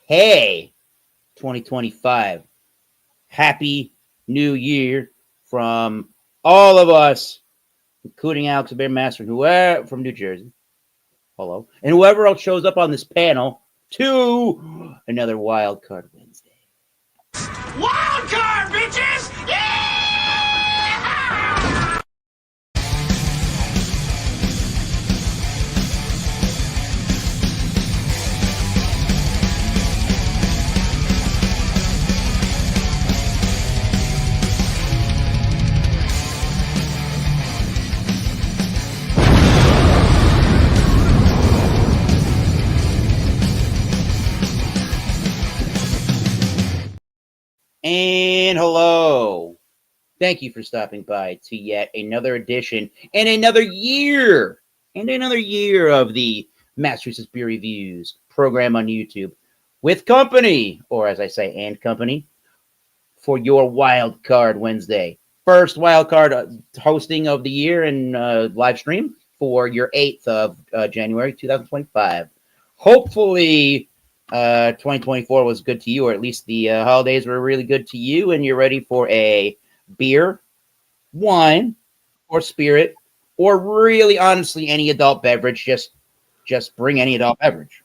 Hey, 2025. Happy New Year from all of us, including Alex the Bear Master, whoever from New Jersey. Hello. And whoever else shows up on this panel to another Wild Card Wednesday. Wild card, bitches! Yeah! And hello. Thank you for stopping by to yet another edition and another year of the Massachusetts Beer Reviews program on YouTube with company, or as I say, and company, for your Wild Card Wednesday. First Wild Card hosting of the year and live stream for your 8th of January 2025. Hopefully, 2024 was good to you, or at least the holidays were really good to you, and you're ready for a beer, wine, or spirit, or really honestly any adult beverage. Just bring any adult beverage.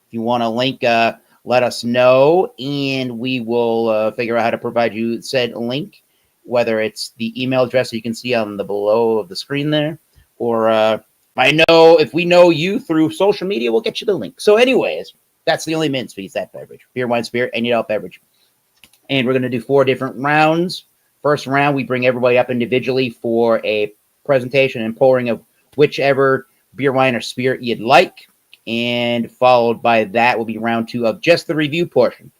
If you want a link, let us know, and we will figure out how to provide you said link, whether it's the email address that you can see on the below of the screen there, or if we know you through social media, we'll get you the link. So anyways, that's the only mince fees, that beverage. Beer, wine, spirit, any adult beverage. And we're going to do 4 different rounds. First round, we bring everybody up individually for a presentation and pouring of whichever beer, wine, or spirit you'd like. And followed by that will be round 2 of just the review portion.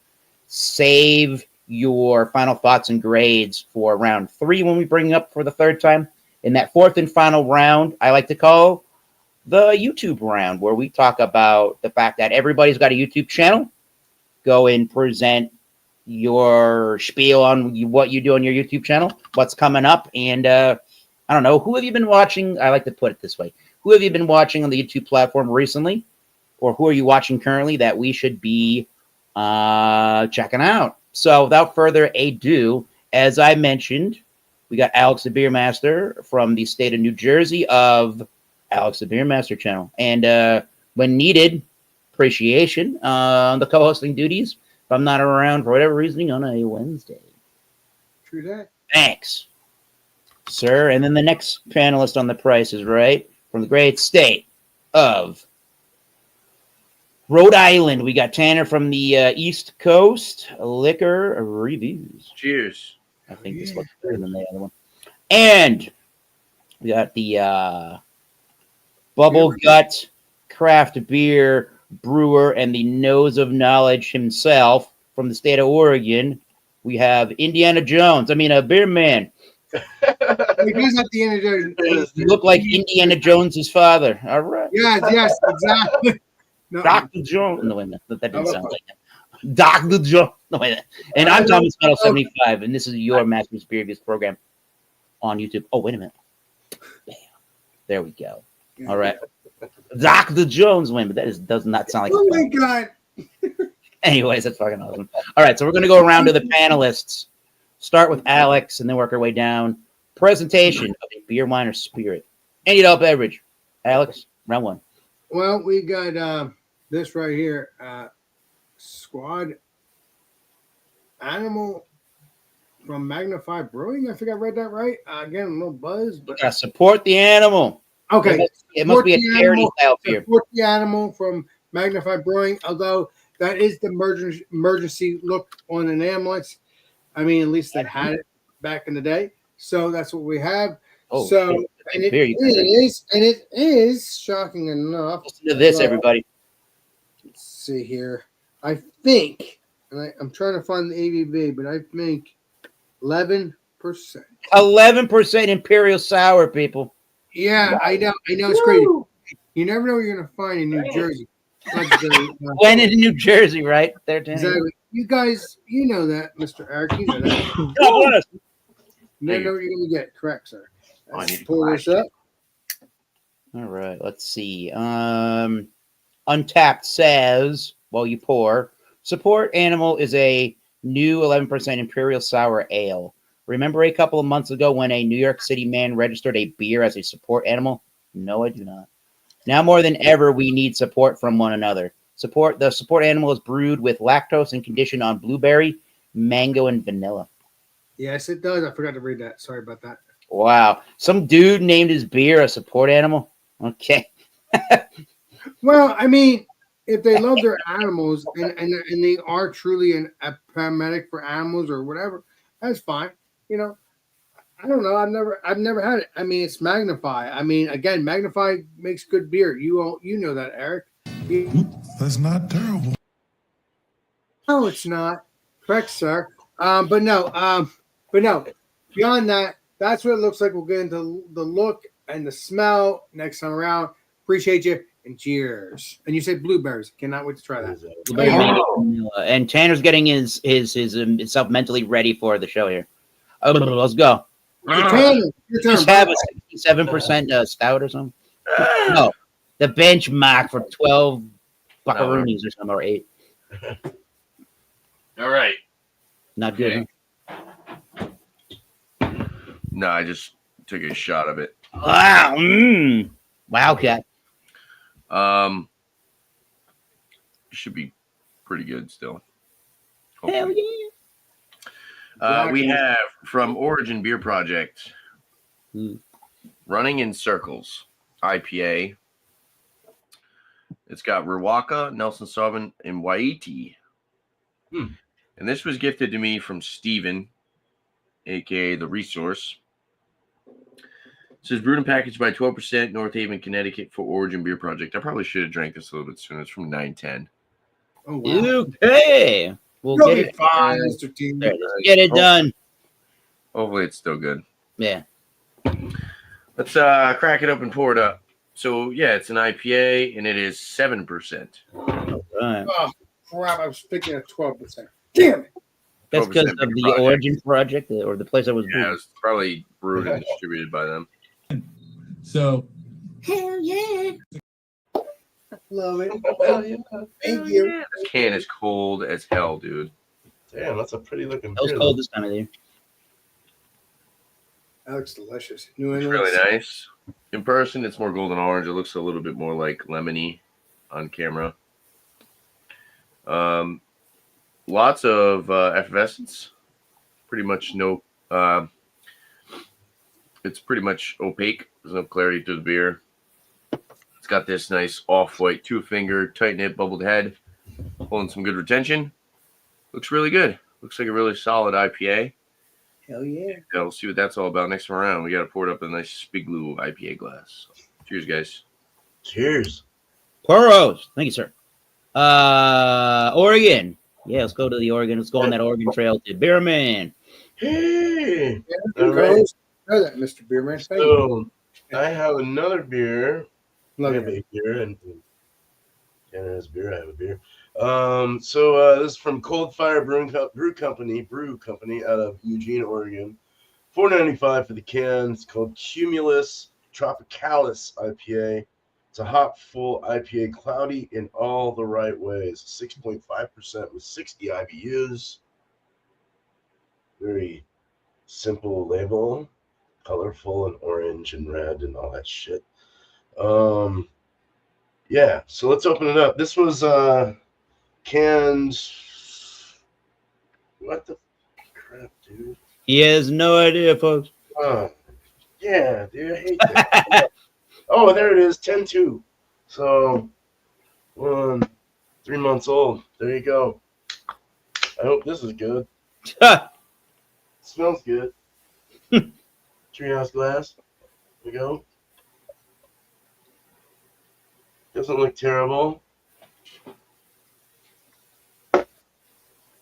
Save your final thoughts and grades for round 3 when we bring up for the 3rd time. In that 4th and final round, I like to call the YouTube round, where we talk about the fact that everybody's got a YouTube channel. Go and present your spiel on what you do on your YouTube channel, what's coming up, and I don't know, who have you been watching? I like to put it this way. Who have you been watching on the YouTube platform recently? Or who are you watching currently that we should be checking out? So without further ado, as I mentioned, we got Alex the Beer Master from the state of New Jersey of Alex the Beer Master channel. And when needed, appreciation on the co-hosting duties if I'm not around for whatever reason on a Wednesday. True that. Thanks, sir. And then the next panelist on The Price is Right from the great state of Rhode Island. We got Tanner from the East Coast Liquor Reviews. Cheers. I think this looks better than the other one. And we got the Bubble Gut Craft Beer Brewer and the Nose of Knowledge himself from the state of Oregon. We have Indiana Jones. I mean, a beer man. He's not the Indiana Jones. You look like Indiana Jones's father. All right. Yes, exactly. No, Dr. Jones. No, wait a minute. That didn't sound like him. Dr. Jones. No, wait a minute. And I'm Thomas Metal 75, and this is your Masters Beer Reviews program on YouTube. Oh, wait a minute. Bam. There we go. All right. Dr. Jones win, but that does not sound like. oh my God. Anyways, that's fucking awesome. All right, so we're going to go around to the panelists. Start with Alex and then work our way down. Presentation of a beer, wine, or spirit. Any adult beverage. Alex, round 1. Well, we got this right here. Squad Animal from Magnified Brewing. I think I read that right. Again, a little buzz. But support the animal. Okay. It must be a charity style beer. Support the animal from Magnified Brewing, although that is the emergency look on an ambulance. I mean, at least they had it back in the day. So that's what we have. Oh, so and it is shocking enough. Listen to this, everybody. Let's see here. I think, and I'm trying to find the ABV, but I think 11%. 11% Imperial Sour, people. Yeah, I know it's crazy. You never know what you're gonna find in New Jersey. When in New Jersey, right? There, exactly. You guys, you know that, Mr. Eric. You know that. God bless. You never know what you're gonna get. Correct, sir. Let's pull this up. All right, let's see. Untapped says, while you pour, Support Animal is a new 11% Imperial Sour Ale. Remember a couple of months ago when a New York City man registered a beer as a support animal? No, I do not. Now more than ever, we need support from one another. The support animal is brewed with lactose and conditioned on blueberry, mango, and vanilla. Yes, it does. I forgot to read that. Sorry about that. Wow. Some dude named his beer a support animal? Okay. Well, I mean, if they love their animals and they are truly a paramedic for animals or whatever, that's fine. You know, I don't know. I've never had it. I mean, it's Magnify. I mean, again, Magnify makes good beer. You know that, Eric. That's not terrible. No, it's not. Correct, sir. But no. Beyond that, that's what it looks like. We'll get into the look and the smell next time around. Appreciate you and cheers. And you said blueberries. Cannot wait to try that. Blueberry, mango, vanilla. And Tanner's getting himself mentally ready for the show here. Oh, let's go. Just have a 67% stout or something. No, the benchmark for 12 buckaroonies or something, or 8. All right. Not good. Okay. No, I just took a shot of it. Wow. Wildcat. Should be pretty good still. Hell Hopefully. yeah. We have from Origin Beer Project, Running in Circles, IPA. It's got Riwaka, Nelson Sauvin, and Waiti. And this was gifted to me from Steven, a.k.a. The Resource. It says brewed and packaged by 12% North Haven, Connecticut for Origin Beer Project. I probably should have drank this a little bit sooner. It's from 910. Oh, wow. Okay. We'll You'll get be it fine, Mr. T. there it is. Get it done. Hopefully it's still good. Yeah. Let's crack it up and pour it up. So, yeah, it's an IPA, and it is 7%. All right. Oh, crap. I was thinking of 12%. Damn it. That's because of the Origin Project or the place I was Yeah, it was probably brewed and distributed by them. So, Hell yeah. Love it. Thank you. This can is cold as hell, dude. Damn, that's a pretty looking That was beer. cold this time of year. That looks delicious. New It's England. really nice. In person, it's more golden orange. It looks a little bit more like lemony on camera. Lots of effervescence. Pretty much no. It's pretty much opaque. There's no clarity to the beer. It's got this nice off-white 2-finger, tight-knit, bubbled head, holding some good retention. Looks really good. Looks like a really solid IPA. Hell yeah. Yeah, we'll see what that's all about next time around. We got to pour it up in a nice Spiglu IPA glass. Cheers, guys. Cheers. Poros. Thank you, sir. Oregon. Yeah, let's go to the Oregon. Let's go on that Oregon Trail to Beerman. Hey. Yeah, All right. know that, Mr. Beerman. Thank you. So I have another beer. Love I have it. a beer, and Tanner has beer. I have a beer. So this is from Cold Fire Brew Company out of Eugene, Oregon. $4.95 for the can. It's called Cumulus Tropicalis IPA. It's a hop full IPA, cloudy in all the right ways. 6.5% with 60 IBUs. Very simple label, colorful and orange and red and all that shit. Yeah, so let's open it up. This was canned. What the crap, dude? He has no idea, folks. Yeah, dude, I hate that. Oh, there it is, 10-2. So, 3 months old. There you go. I hope this is good. Smells good. Treehouse glass. There we go. Doesn't look terrible. Let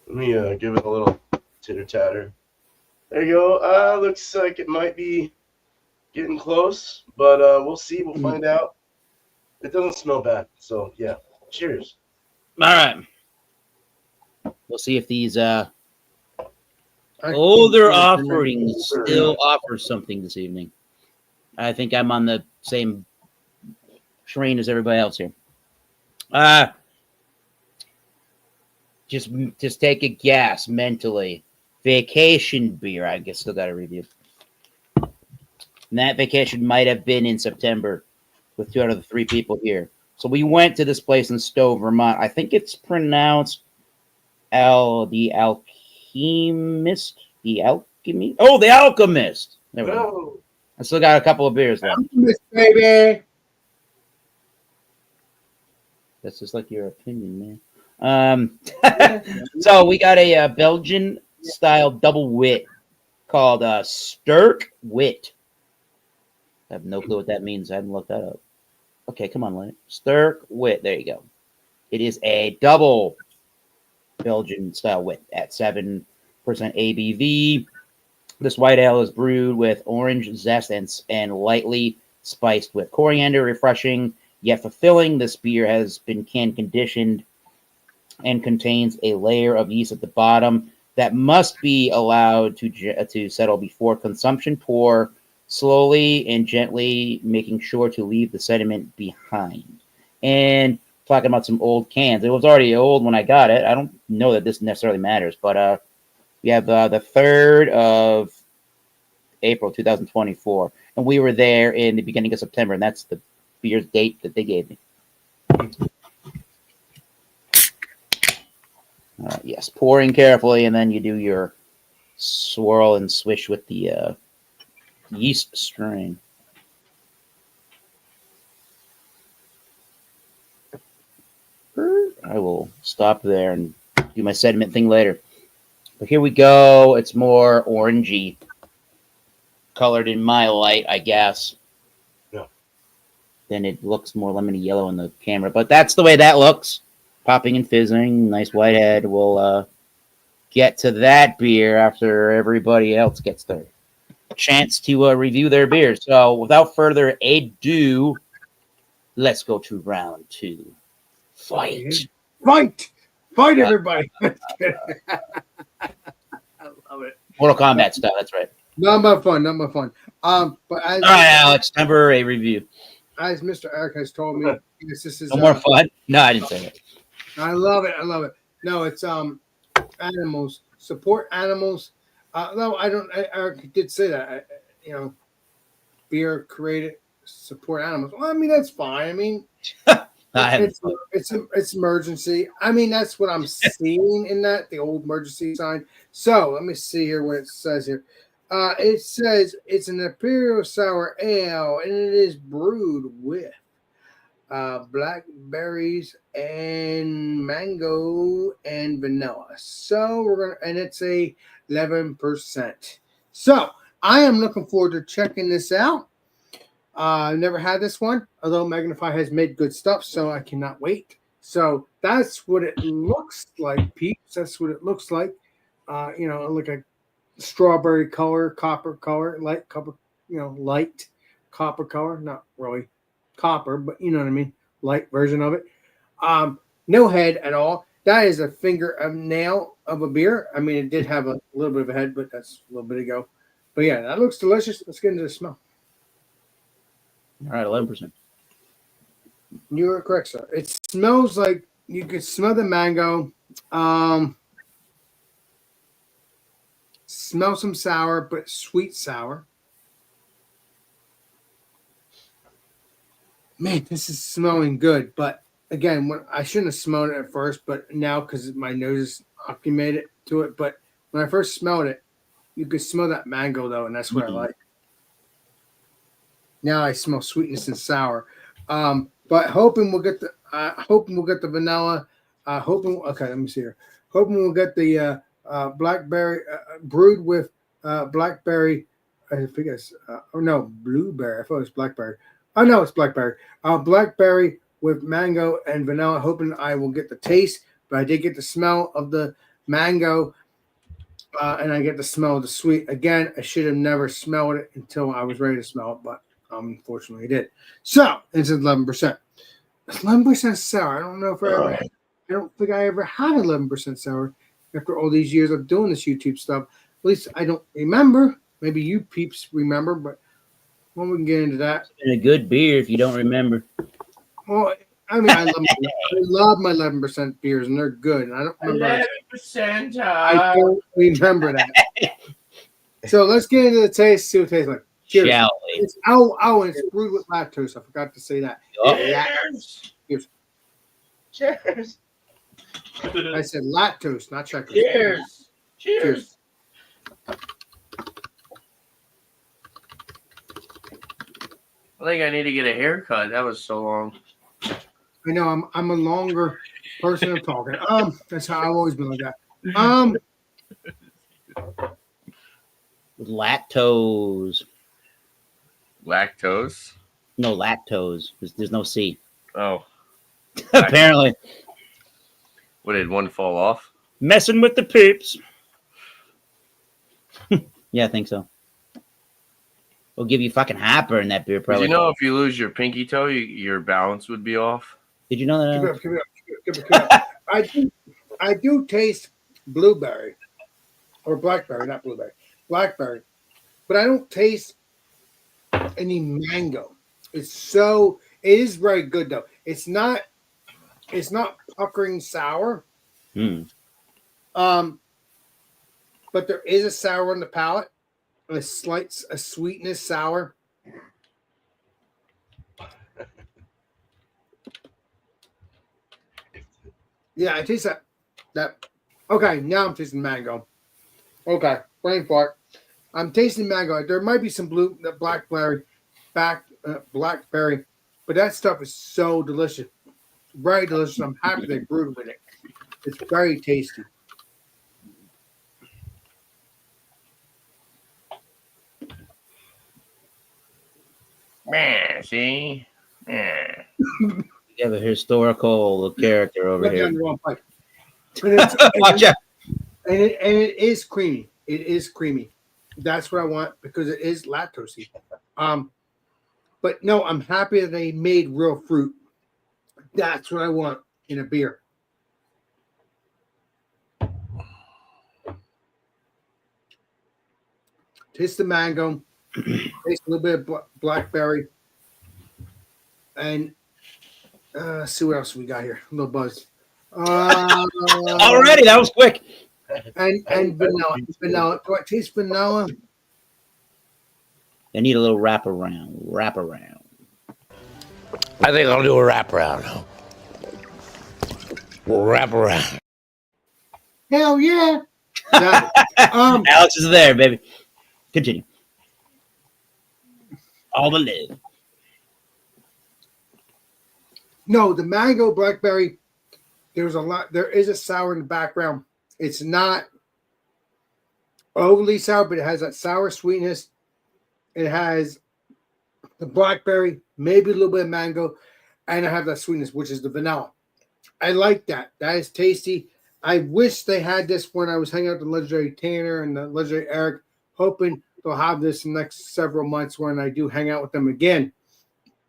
me give it a little titter tatter. There you go. Looks like it might be getting close, but we'll see. We'll find out. It doesn't smell bad. So, yeah. Cheers. All right. We'll see if these older offerings still offer something this evening. I think I'm on the same train as everybody else here. Just take a guess mentally. Vacation beer, I guess still got a review. And that vacation might have been in September with 2 out of the 3 people here. So we went to this place in Stowe, Vermont. I think it's pronounced the Alchemist. The Alchemy. Oh, the Alchemist. There we go. I still got a couple of beers left. Alchemist, baby. That's just like your opinion, man. So we got a Belgian style double wit called Sturk Wit. I have no clue what that means. I haven't looked that up. Okay, come on, Lenny. Sturk Wit. There you go. It is a double Belgian style wit at 7% ABV. This white ale is brewed with orange zest and lightly spiced with coriander, refreshing yet fulfilling. This beer has been can conditioned and contains a layer of yeast at the bottom that must be allowed to settle before consumption. Pour slowly and gently, making sure to leave the sediment behind. And talking about some old cans. It was already old when I got it. I don't know that this necessarily matters, but we have the 3rd of April 2024, and we were there in the beginning of September, and that's the beer's date that they gave me. Yes, pouring carefully, and then you do your swirl and swish with the yeast strain. I will stop there and do my sediment thing later. But here we go. It's more orangey, colored in my light, I guess. Yeah. Then it looks more lemony yellow in the camera, but that's the way that looks. Popping and fizzing, nice white head. We'll get to that beer after everybody else gets their chance to review their beer. So without further ado, let's go to round 2. Fight. Fight, everybody. I love it. Mortal Kombat style, that's right. Not my fun. But as, All right, Alex, time for a review. as Mr. Eric has told me, this is No more fun? No, I didn't say that. I love it. No, it's animals. Support animals. No, I don't. Eric did say that. Beer created support animals. Well, I mean that's fine. I mean, it's emergency. I mean that's what I'm seeing in that the old emergency sign. So let me see here what it says here. It says it's an imperial sour ale and it is brewed with blackberries and mango and vanilla. So and it's a 11%. So I am looking forward to checking this out. I've never had this one, although Magnify has made good stuff, so I cannot wait. So that's what it looks like, peeps. That's what it looks like. Like a strawberry color, copper color, light copper, light copper color. Not really copper, but you know what I mean. Light version of it. No head at all. That is a finger of nail of a beer. I mean, it did have a little bit of a head, but that's a little bit ago. But yeah, that looks delicious. Let's get into the smell. All right, 11%. You are correct, sir. It smells like you could smell the mango. Smell some sour, but sweet sour. Man, this is smelling good. But again, I shouldn't have smelled it at first, but now because my nose is acclimated to it. But when I first smelled it, you could smell that mango though, and that's what I like. Now I smell sweetness and sour. But hoping we'll get the vanilla. Okay, let me see here. Hoping we'll get the blackberry brewed with blackberry. I think it's blueberry. I thought it was blackberry. Oh no, it's blackberry. Blackberry with mango and vanilla. Hoping I will get the taste, but I did get the smell of the mango, and I get the smell of the sweet. Again, I should have never smelled it until I was ready to smell it, but unfortunately, I did. So it's 11%. 11% sour. I don't know if I don't think I ever had 11% sour after all these years of doing this YouTube stuff. At least I don't remember. Maybe you peeps remember, but when we can get into that. It's been a good beer if you don't remember. Well, I mean, I love my 11% beers, and they're good. And I don't remember. 11%. I don't remember that. So let's get into the taste. See what it tastes like. Cheers. Shall we? It's and it's brewed with lactose. I forgot to say that. Cheers. Cheers. Cheers. I said lactose, not checkers. Cheers. Cheers. I think I need to get a haircut. That was so long. I know I'm a longer person of talking. That's how I've always been like that. Lactose. Lactose? No lactose. There's no C. Oh. Apparently. What, did one fall off? Messing with the peeps. Yeah, I think so. We'll give you fucking hyper in that beer, probably. Did you know if you lose your pinky toe, your balance would be off? Did you know that? Give it up. I do taste blueberry or blackberry, not blueberry, blackberry, but I don't taste any mango. It is very good though. It's not puckering sour. But there is a sour on the palate, a sweetness sour. Yeah, I taste that. Okay, now I'm tasting mango. Okay, brain fart. I'm tasting mango. There might be some blackberry, but that stuff is so delicious. Very delicious. I'm happy they brewed with it. It's very tasty. Man, see? Yeah. You have a historical character over here. Watch out. And it is creamy. It is creamy. That's what I want because it is lactosey. But no, I'm happy that they made real fruit. That's what I want in a beer. Taste the mango. Taste a little bit of blackberry. And see what else we got here. A little buzz. Already, that was quick. And vanilla. Vanilla. Do I taste vanilla? I need a little wraparound. I think I'll do a wraparound. Wraparound. Hell yeah. Alex is there, baby. Continue. All the live. No, the mango blackberry, there is a sour in the background. It's not overly sour, but it has that sour sweetness. It has the blackberry, maybe a little bit of mango, and I have that sweetness, which is the vanilla. I like that. That is tasty. I wish they had this when I was hanging out with the legendary Tanner and the legendary Eric, hoping they'll have this in the next several months when I do hang out with them again,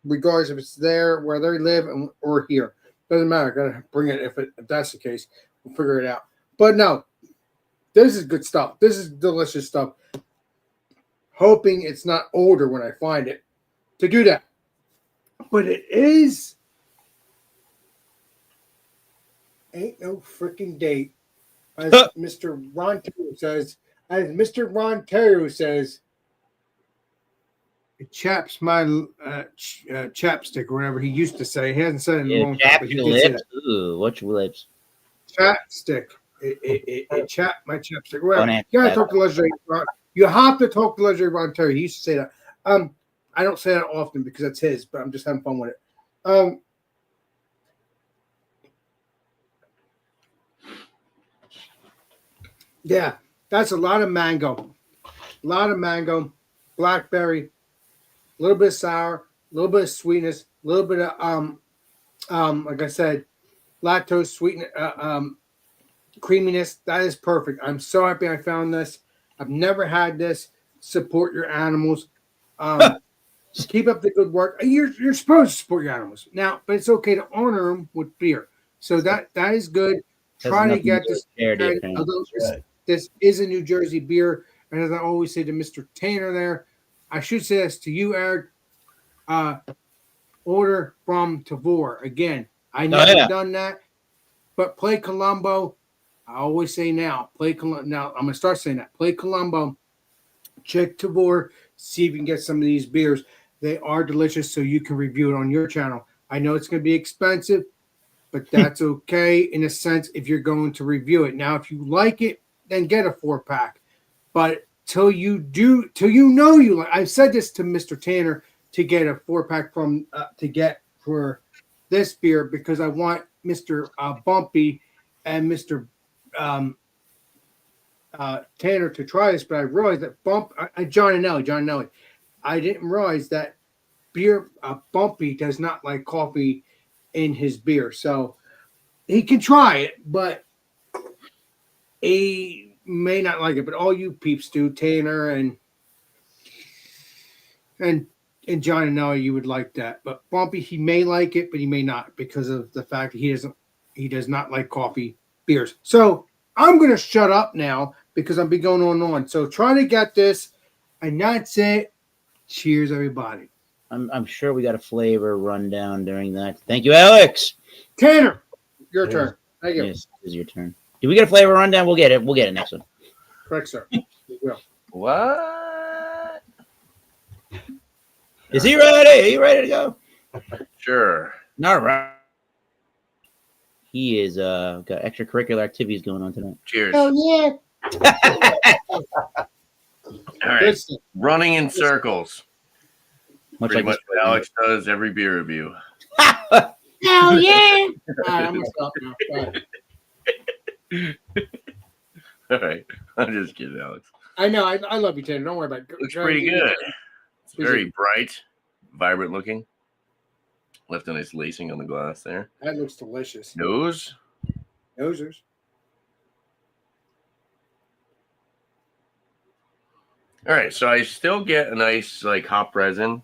regardless if it's there where they live or here. Doesn't matter. Gotta bring it if that's the case. We'll figure it out. But no, this is good stuff. This is delicious stuff. Hoping it's not older when I find it to do that. But it is. Ain't no freaking date. As Mr. Ron Terrio says, it chaps my chapstick or whatever he used to say. He hasn't said it in a long time. Chap your lips. Ooh, what's your lips? Chapstick. It chapped my chapstick. Well, you gotta talk to legendary Ron. You have to talk to legendary Ron Terry. He used to say that. I don't say that often because that's his, but I'm just having fun with it. Yeah, that's a lot of mango. Blackberry, a little bit of sour, a little bit of sweetness, a little bit of like I said, lactose sweetness, creaminess. That is perfect. I'm so happy I found this. I've never had this. Support your animals. Just keep up the good work. You're supposed to support your animals now, but it's okay to honor them with beer. So that is good. Try to get this. Although this is a New Jersey beer, and as I always say to Mr. Tanner there, I should say this to you, Eric. Order from Tavor. Again, I never yeah. done that, but play Colombo. I always say now, play Colombo. Now I'm gonna start saying that. Play Colombo. Check Tavor. See if you can get some of these beers. They are delicious, so you can review it on your channel. I know it's gonna be expensive, but that's okay in a sense if you're going to review it. Now, if you like it, then get a 4-pack. But till you know you like. I've said this to Mr. Tanner to get a 4-pack from to get for this beer because I want Mr. Bumpy and Mr. Tanner to try this, but I realized that John and Nelly, I didn't realize that beer Bumpy does not like coffee in his beer, so he can try it, but he may not like it. But all you peeps do, Tanner and John and Nelly, you would like that. But Bumpy, he may like it, but he may not because of the fact that he does not like coffee beers. So I'm gonna shut up now because I've been going on and on. So try to get this, and that's it. Cheers, everybody. I'm sure we got a flavor rundown during that. Thank you, Alex. Tanner, your turn. Thank you. Yes, it's your turn. Do we get a flavor rundown? We'll get it. We'll get it next one. Correct, sir. We will. What? Is he ready? Are you ready to go? Sure. All right. He is got extracurricular activities going on tonight. Cheers. Oh yeah. All right. Running in circles. Much Pretty like much what Alex does every beer review. Hell yeah. All right, I'm gonna stop now. Bye. All right. I'm just kidding, Alex. I know. I love you, Tanner. Don't worry about it. Looks pretty good. It's very bright, vibrant looking. Left a nice lacing on the glass there. That looks delicious. Nose. Nosers. All right, so I still get a nice like hop resin.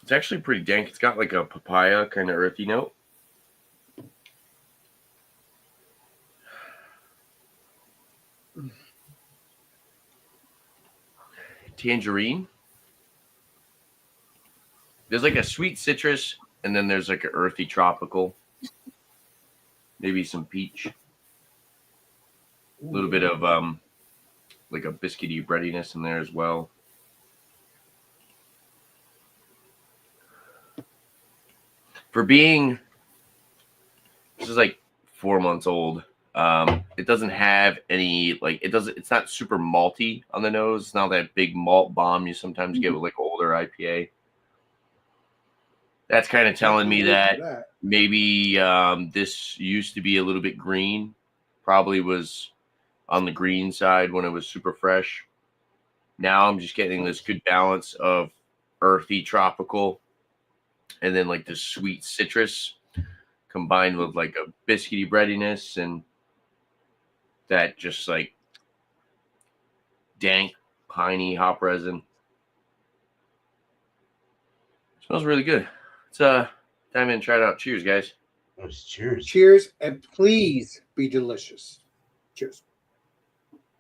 It's actually pretty dank. It's got like a papaya kind of earthy note. Tangerine. There's like a sweet citrus, and then there's like an earthy tropical. Maybe some peach. A little bit of like a biscuity breadiness in there as well. For being, this is like 4 months old. It doesn't have any it's not super malty on the nose. It's not that big malt bomb you sometimes get with like older IPA. That's kind of telling me that maybe this used to be a little bit green. Probably was on the green side when it was super fresh. Now I'm just getting this good balance of earthy tropical and then like this sweet citrus combined with like a biscuity breadiness and that just like dank, piney hop resin. Smells really good. It's time in and try it out. Cheers, guys. Cheers. Cheers, and please be delicious. Cheers.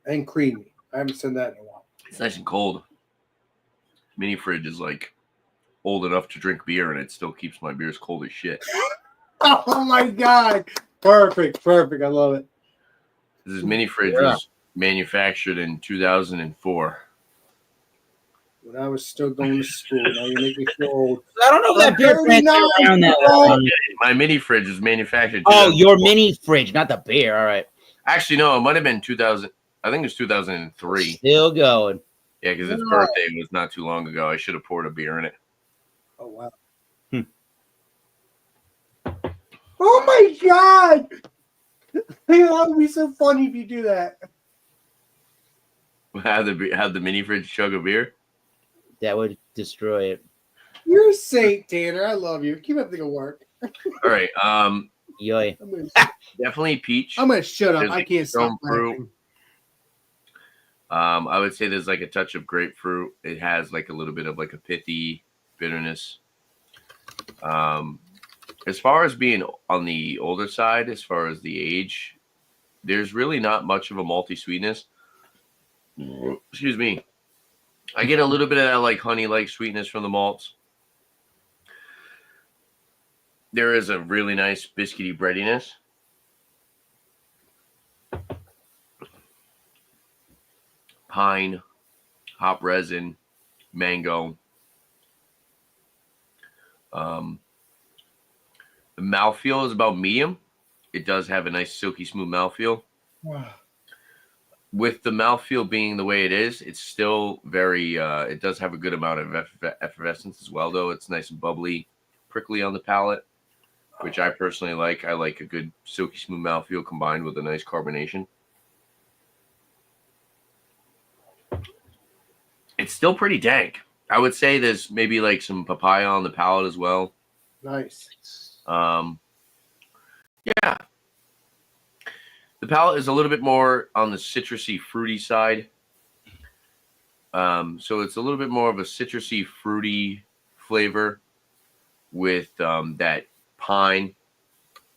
And creamy. I haven't said that in a while. It's nice and cold. Mini fridge is like old enough to drink beer, and it still keeps my beers cold as shit. Oh my god! Perfect. I love it. This mini fridge was manufactured in 2004. When I was still going to school, now you make me feel old. I don't know if that beer can around that long. My mini fridge was manufactured. Oh, your mini fridge, not the beer. All right. Actually, no, it might have been 2000. I think it was 2003. Still going. Yeah, because its birthday was not too long ago. I should have poured a beer in it. Oh wow. Oh my god! That would be so funny if you do that. Have the mini fridge chug a beer? That would destroy it. You're a saint, Tanner. I love you. Keep up the good work. All right. Yoy. Definitely peach. I'm gonna shut up. There's, I like, can't stop fruit. laughing. I would say there's like a touch of grapefruit. It has like a little bit of like a pithy bitterness. As far as being on the older side, as far as the age, there's really not much of a malty sweetness. Excuse me. I get a little bit of that like honey-like sweetness from the malts. There is a really nice biscuity breadiness. Pine, hop resin, mango. The mouthfeel is about medium. It does have a nice silky smooth mouthfeel. Wow. With the mouthfeel being the way it is, it's still very, it does have a good amount of effervescence as well, though. It's nice and bubbly, prickly on the palate, which I personally like. I like a good silky smooth mouthfeel combined with a nice carbonation. It's still pretty dank. I would say there's maybe like some papaya on the palate as well. Nice. Yeah. The palate is a little bit more on the citrusy, fruity side. So it's a little bit more of a citrusy, fruity flavor with that pine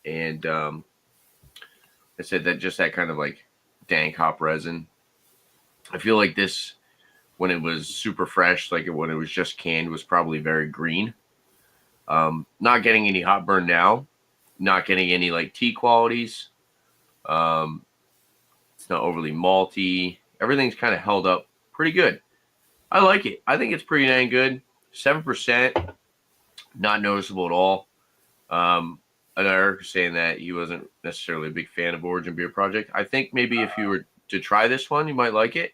and I said that just that kind of like dank hop resin. I feel like this, when it was super fresh, like when it was just canned, was probably very green. Not getting any hot burn now. Not getting any like tea qualities. It's not overly malty. Everything's kind of held up pretty good. I like it. I think it's pretty dang good. 7%, not noticeable at all. And Eric was saying that he wasn't necessarily a big fan of Origin Beer Project. I think maybe if you were to try this one, you might like it.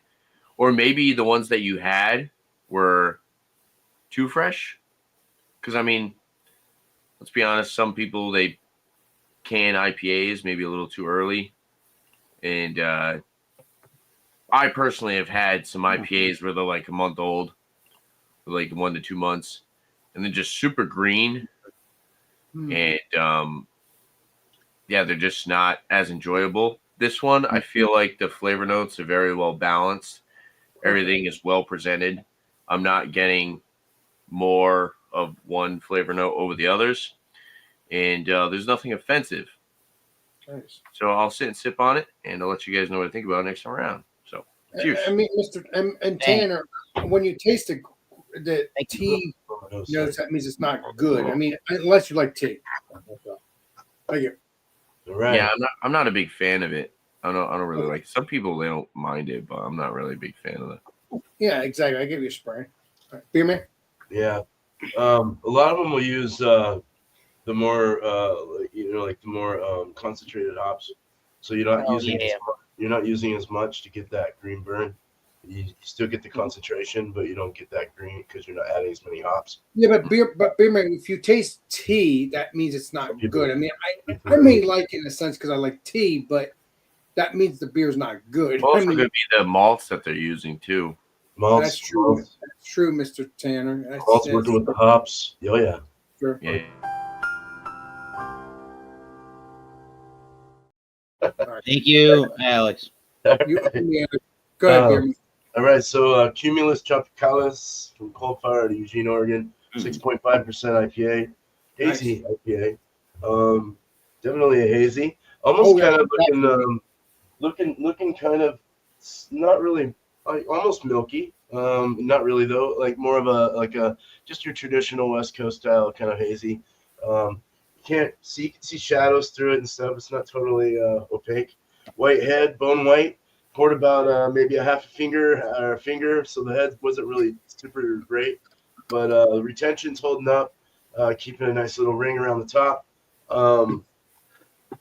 Or maybe the ones that you had were too fresh. Because, I mean, let's be honest, some people, they can IPAs maybe a little too early. And I personally have had some IPAs where they're like a month old, like 1 to 2 months, and they're just super green. And yeah, they're just not as enjoyable. This one, I feel like the flavor notes are very well balanced. Everything is well presented. I'm not getting more of one flavor note over the others. And there's nothing offensive. Nice. So I'll sit and sip on it, and I'll let you guys know what I think about it next time around. So, cheers. I mean, Mr. and Tanner, when you taste the tea notes, that means it's not good. I mean, unless you like tea. Thank you. All right. Yeah, I'm not a big fan of it. I don't really like it. Some people, they don't mind it, but I'm not really a big fan of it. Yeah, exactly. I give you a spray. All right. Beer man? Yeah. A lot of them will use the more like the more concentrated hops. So you're not you're not using as much to get that green burn. You still get the concentration, but you don't get that green because you're not adding as many hops. Yeah, but beer man, if you taste tea, that means it's not good. I mean, I may like it in a sense because I like tea, but that means the beer's not good. Also, I mean, could be the malts that they're using too. Malts, that's true. That's true, Mr. Tanner. Malts working with the hops. Oh yeah. Sure. Yeah. Thank you, Alex. Go ahead, beer man. All right, so Cumulus Tropicalis from Coldfire to Eugene, Oregon, 6.5% IPA, hazy IPA. Definitely a hazy. Almost kind of looking kind of not really like almost milky. Not really though, like more of a just your traditional West Coast style kind of hazy. You can see shadows through it and stuff. It's not totally opaque. White head, bone white. Poured about maybe a half a finger, so the head wasn't really super great, but the retention's holding up, keeping a nice little ring around the top. About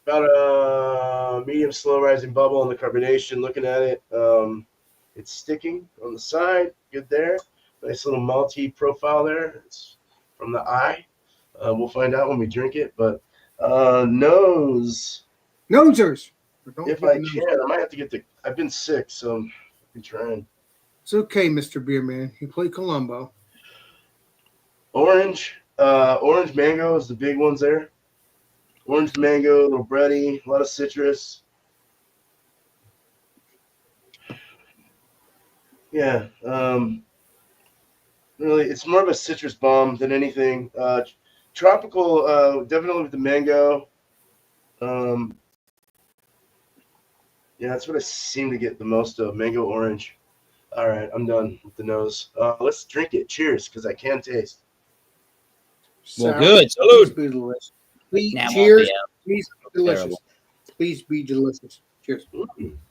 a medium slow rising bubble on the carbonation. Looking at it, it's sticking on the side, good there. Nice little malty profile there. It's from the eye. We'll find out when we drink it, but nosers. If I can, I might have to get I've been sick, so I've been trying. It's okay, Mr. Beerman. You play Columbo. Orange mango is the big ones there. Orange mango, a little bready, a lot of citrus. Yeah, really, it's more of a citrus bomb than anything. Tropical, definitely with the mango. Yeah, that's what I seem to get the most of, mango orange. All right, I'm done with the nose. Let's drink it. Cheers, because I can taste. Well, good. Salute. Please, Nah, it won't cheers. be out. Please be delicious. Terrible. Please be delicious. Cheers.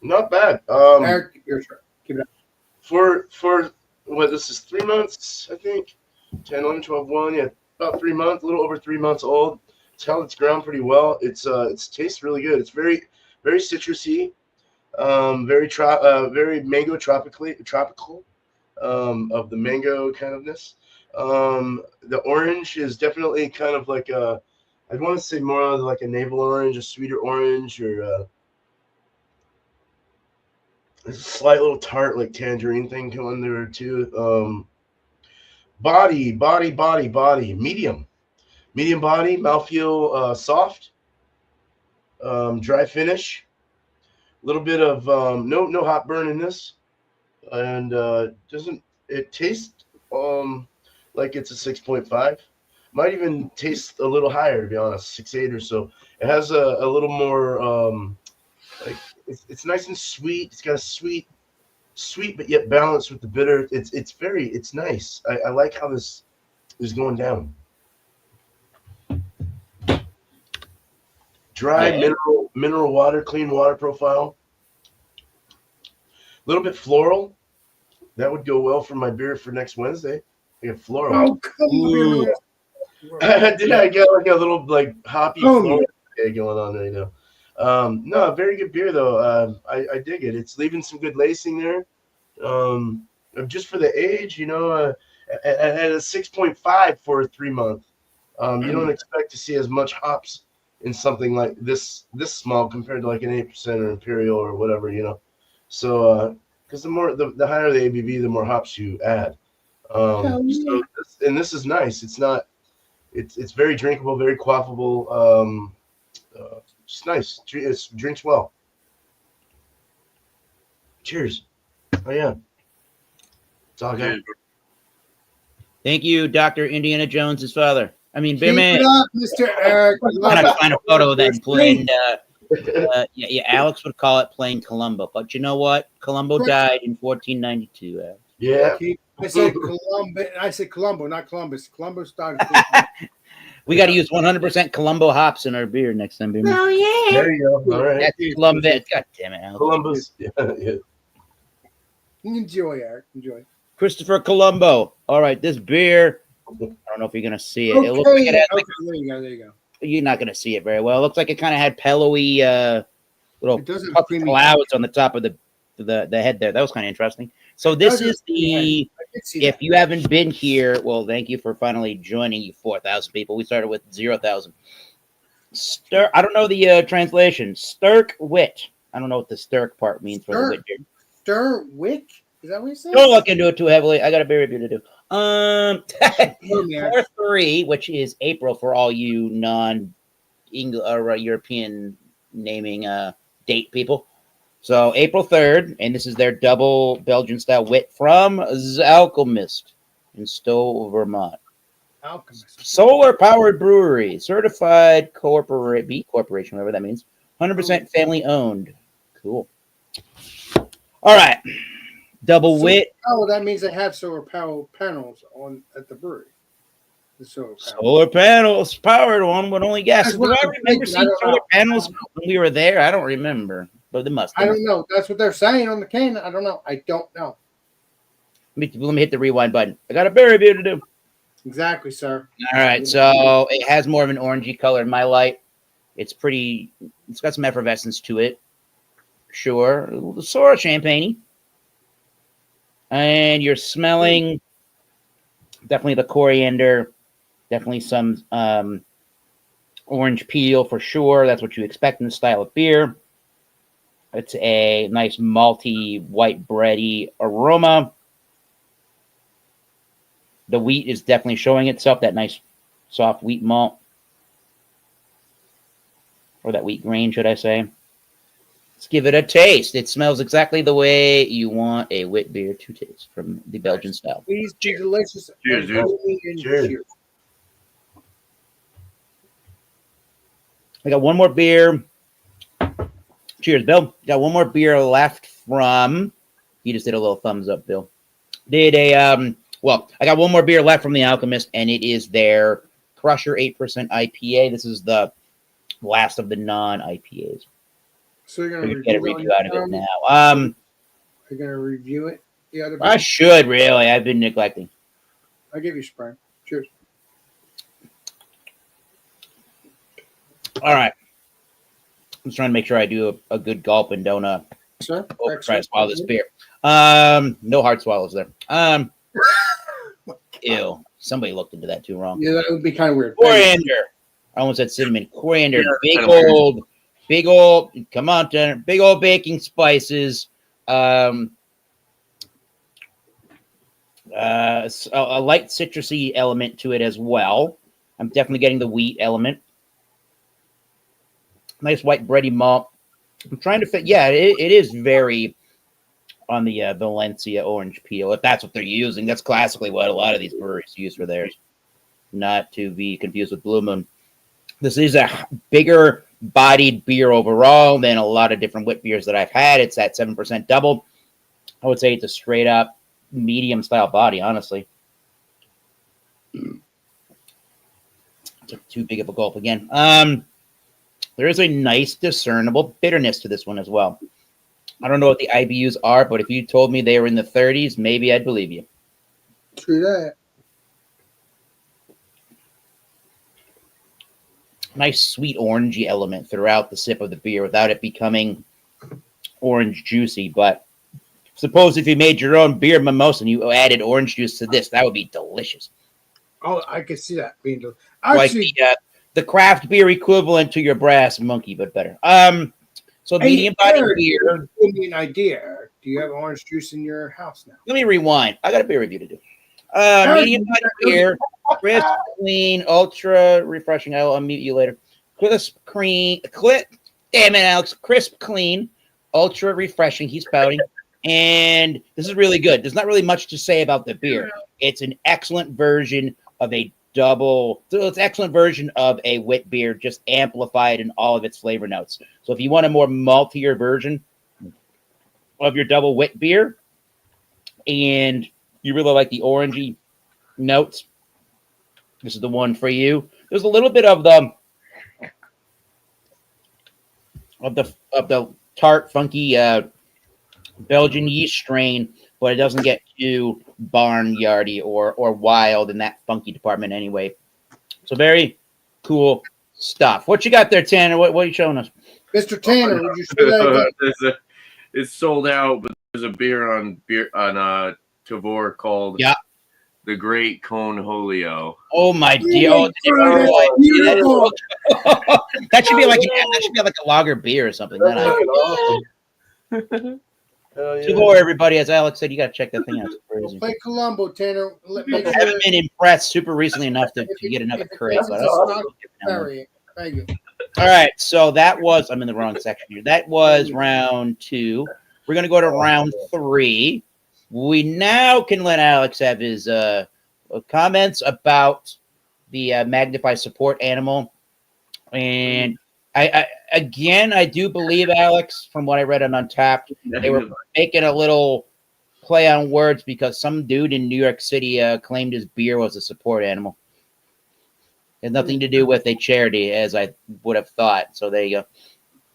Not bad. Eric, your turn. Keep it up. For what, this is 3 months, I think. 10, 11, 12, 1. Yeah, about 3 months, a little over 3 months old. It's held its ground pretty well. It tastes really good. It's very, very citrusy. Very mango tropical. Of the mango kind ofness. The orange is definitely kind of like I'd want to say more like a navel orange, a sweeter orange, or there's a slight little tart like tangerine thing going there too. Body, medium body, mouthfeel soft, dry finish, a little bit of no hot burn in this, and doesn't it taste like it's a 6.5? Might even taste a little higher, to be honest, 6.8 or so. It has a little more like it's nice and sweet. It's got a sweet but yet balanced with the bitter. It's nice. I like how this is going down. Dry mineral water, clean water profile. A little bit floral. That would go well for my beer for next Wednesday. I get floral. Oh, come on. Did I get like a little like hoppy floral going on right now? No, very good beer though. I dig it. It's leaving some good lacing there. Just for the age, at a 6.5 for a 3 month. You don't expect to see as much hops in something like this small compared to like an 8% or imperial or whatever, So because the higher the ABV, the more hops you add. This is nice. It's very drinkable, very quaffable. It's nice. It drinks well. Cheers. Oh yeah. That's all I got. Thank you, Dr. Indiana Jones' father. I mean, Beer Keep Man. it up, Mr. Eric. I'm trying to find a photo of that plain. Alex would call it plain Columbo. But you know what? Columbo died in 1492. Alex. Yeah. I said Columbo. I said Columbo, not Columbus. Columbo started. We got to use 100% Columbo hops in our beer next time, Beer Man. Oh yeah. There you go. All right. That's Columbus. God damn it, Alex. Columbus. Yeah. Enjoy, Eric. Enjoy. Christopher Columbo. All right, this beer. I don't know if you're gonna see it. Okay. It looks like it has like, There you go. you're not gonna see it very well. It looks like it kind of had pillowy little It does have puffy creamy clouds on the top of the head there. That was kind of interesting. So this is the. If you haven't been here, well, thank you for finally joining, you 4,000 people. We started with 0,000. I don't know the translation. Stirk wit. I don't know what the stirk part means for the wit beer. Stir wick? Is that what you said? Don't look into it too heavily. I got a beer review to do. 4/3, which is April for all you non-English or European naming date people. So April 3rd, and this is their double Belgian style wit from Alchemist in Stowe, Vermont. Alchemist. Solar powered brewery, certified B corporation, whatever that means. 100% family owned. Cool. All right. Double wit. Oh, that means they have solar power panels at the brewery. The solar panels powered on with only gas. Do I remember seeing solar panels when we were there? I don't remember, but they must. I don't know. That's what they're saying on the can. I don't know. I don't know. Let me hit the rewind button. I got a beer review to do. Exactly, sir. All right, so it has more of an orangey color in my light. It's got some effervescence to it. Sure. Sort of champagne-y. And you're smelling definitely the coriander, definitely some orange peel for sure. That's what you expect in this style of beer. It's a nice malty, white bready aroma. The wheat is definitely showing itself, that nice soft wheat malt. Or that wheat grain, should I say. Let's give it a taste. It smells exactly the way you want a wit beer to taste from the Belgian style. Please be delicious. Cheers, dude. Cheers. I got one more beer. Cheers, Bill. Got one more beer left from. You just did a little thumbs up, Bill. I got one more beer left from the Alchemist, and it is their Crusher 8% IPA. This is the last of the non-IPAs. So you're So gonna you get a review review out of it now. You're gonna review it. The other. I should really. I've been neglecting. I'll give you Sprite. Cheers. All right. I'm just trying to make sure I do a good gulp and don't Sir, try to swallow this beer. No hard swallows there. Ew. Somebody looked into that too wrong. Yeah, that would be kind of weird. Coriander. I almost said cinnamon. Coriander. Yeah, Big old. Come on, Tanner. Big old baking spices. A light citrusy element to it as well. I'm definitely getting the wheat element. Nice white bready malt. I'm trying to fit. Yeah, it is very on the Valencia orange peel. If that's what they're using, that's classically what a lot of these breweries use for theirs. Not to be confused with Blue Moon. This is a bigger bodied beer overall than a lot of different wit beers that I've had. It's at 7% double. I would say it's a straight up medium style body, honestly. Took too big of a gulp again. There is a nice discernible bitterness to this one as well. I don't know what the IBUs are, but if you told me they were in the 30s, maybe I'd believe you. True that. Nice sweet orangey element throughout the sip of the beer without it becoming orange juicy. But suppose if you made your own beer mimosa and you added orange juice to this, that would be delicious. Oh, I can see that being Like the craft beer equivalent to your brass monkey, but better. So medium body beer. Give me an idea. Do you have orange juice in your house now? Let me rewind. I got a beer review to do. Medium body beer, crisp, clean, ultra refreshing. I'll unmute you later. Crisp, clean, damn it, Alex. Crisp, clean, ultra refreshing. He's spouting. And this is really good. There's not really much to say about the beer. It's an excellent version of a excellent version of a wit beer, just amplified in all of its flavor notes. So if you want a more maltier version of your double wit beer and you really like the orangey notes, this is the one for you. There's a little bit of the tart, funky Belgian yeast strain, but it doesn't get too barnyardy or wild in that funky department anyway. So very cool stuff. What you got there, Tanner? What are you showing us? Mr. Tanner, would you say that again? It's sold out, but there's a beer on Tavor called the Great Cone Holio. Oh my dear! That should be like a lager beer or something. Tavor, everybody, as Alex said, you got to check that thing out. It's crazy. Play Colombo, Tanner. I haven't been impressed super recently enough to get another crate. Thank you. All right, so that was, I'm in the wrong section here. That was round 2. We're going to go to round 3. We now can let Alex have his comments about the Magnify support animal. And I do believe, Alex, from what I read on Untapped, they were making a little play on words because some dude in New York City claimed his beer was a support animal. It had nothing to do with a charity, as I would have thought. So there you go.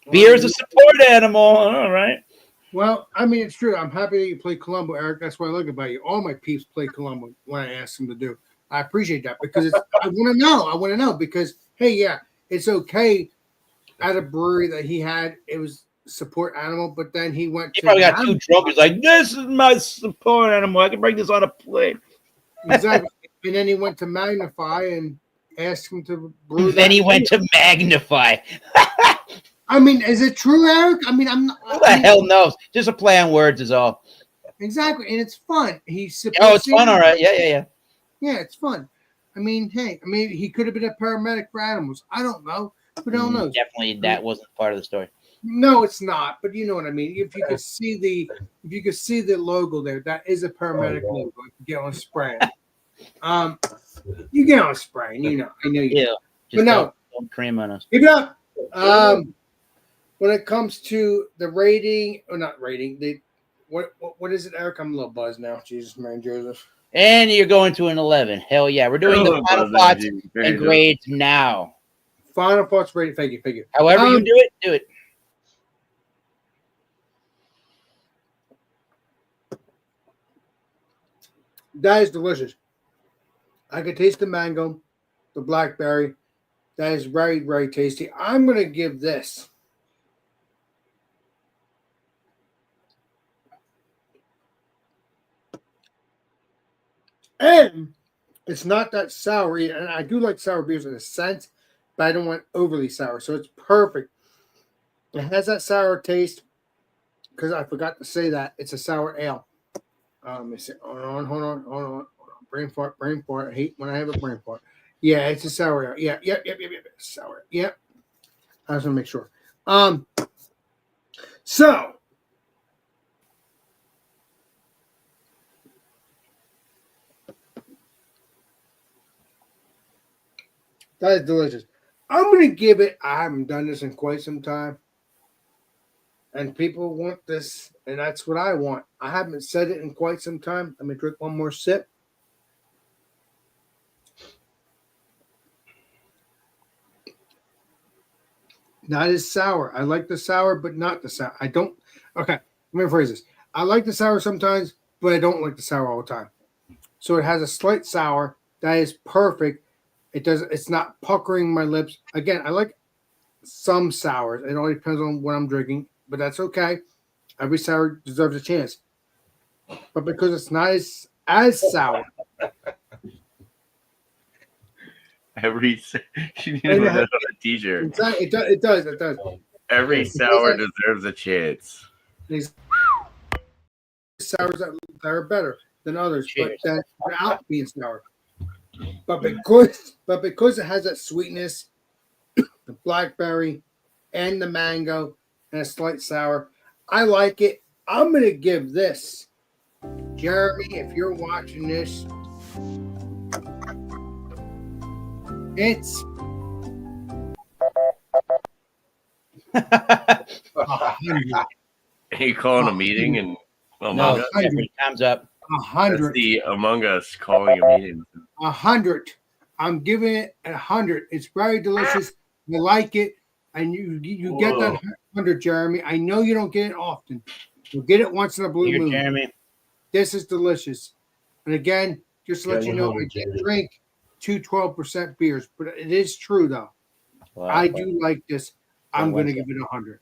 Beer is a support animal. All right. Well, I mean, it's true. I'm happy that you play Colombo, Eric. That's what I like about you. All my peeps play Colombo when I ask them to do. I appreciate that because I want to know. I want to know because, hey, yeah, it's okay at a brewery that he had. It was support animal, but then he went. He probably got too drunk. He's like, "This is my support animal. I can bring this on a plate." Exactly. And then he went to Magnify and asked him to brew. Then he went to Magnify. I mean, is it true, Eric? I mean, I'm not. Who the hell knows? Just a play on words is all. Exactly, and it's fun. It's fun, all right. Yeah. Yeah, it's fun. I mean, hey, he could have been a paramedic for animals. I don't know. Who the hell knows? Definitely, that wasn't part of the story. No, it's not. But you know what I mean. If you could see the logo there, that is a paramedic logo. If you get on spraying, you get on spraying. You know, I know you. Yeah, but no, don't cream on us. Keep it up. When it comes to the rating, or not rating, what is it, Eric? I'm a little buzzed now. Jesus, man, Joseph. And you're going to an 11. Hell yeah. We're doing the final thoughts and grades now. Final thoughts rating. Thank you. However you do it, do it. That is delicious. I can taste the mango, the blackberry. That is very, very tasty. I'm going to give this. And it's not that sour. And I do like sour beers in a sense, but I don't want overly sour. So it's perfect. It has that sour taste because I forgot to say that. It's a sour ale. Let me see. Hold on. Brain fart. I hate when I have a brain fart. Yeah, it's a sour ale. Yeah. Sour. Yep. I just want to make sure. So that is delicious. I'm going to give it, I haven't done this in quite some time. And people want this, and that's what I want. I haven't said it in quite some time. Let me drink one more sip. That is sour. I like the sour, but not the sour. I don't. Okay, let me rephrase this. I like the sour sometimes, but I don't like the sour all the time. So it has a slight sour. That is perfect. It's not puckering my lips. Again, I like some sours. It all depends on what I'm drinking, but that's okay. Every sour deserves a chance. But because it's not as sour. You need to put that on a t-shirt. It does. Every sour deserves a chance. These sours that are better than others, Cheers. but that without being sour. But because it has that sweetness, the blackberry and the mango and a slight sour, I like it. I'm gonna give this, Jeremy, if you're watching this, it's 100. Are you calling a meeting and No, time's up. 100. That's the Among Us calling a meeting. 100. I'm giving it 100. It's very delicious. I like it, and you get that 100, Jeremy. I know you don't get it often. You'll get it once in a blue moon. Jeremy. This is delicious. And again, just to let you know, I can't drink 12% beers, but it is true though. Wow. I do like this. I'm going to give it 100.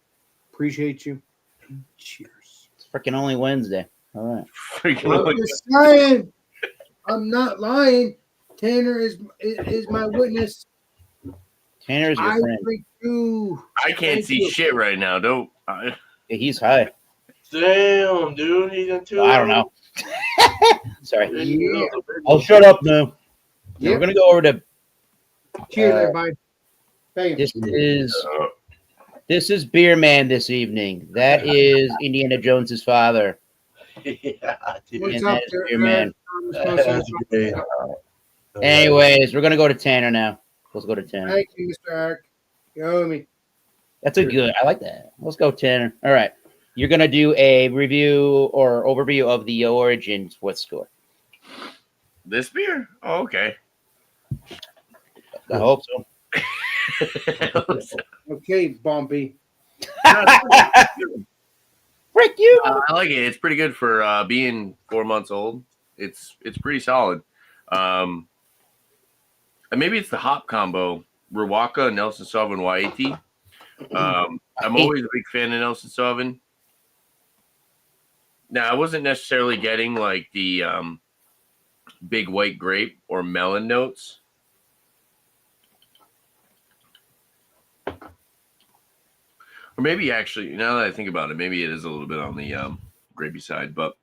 Appreciate you. Cheers. It's freaking only Wednesday. All right. I'm just saying. I'm not lying. Tanner is my witness. Tanner's your friend. Drink too. I can't see shit right now. Don't. Yeah, he's high. Damn, dude. He's in too. I don't know. Sorry. Yeah. I'll shut up now. Yeah, we're gonna go over to. Cheers, everybody. Thank you. This is Beer Man this evening. That is Indiana Jones's father. Yeah, dude. What's And up, that is Beer Eric? Man. That's great. Anyways, we're gonna go to Tanner now. Let's go to Tanner. Thank you, Mr. Eric. You owe me. That's a good. I like that. Let's go, Tanner. All right. You're gonna do a review or overview of the Origins. What score? This beer? Oh, okay. I hope so. Okay, Bumpy. Frick you! I like it. It's pretty good for being 4 months old. It's pretty solid. And maybe it's the hop combo. Riwaka, Nelson Sauvin, Y80. I'm always a big fan of Nelson Sauvin. Now, I wasn't necessarily getting like the big white grape or melon notes. Or maybe actually, now that I think about it, maybe it is a little bit on the grapey side, but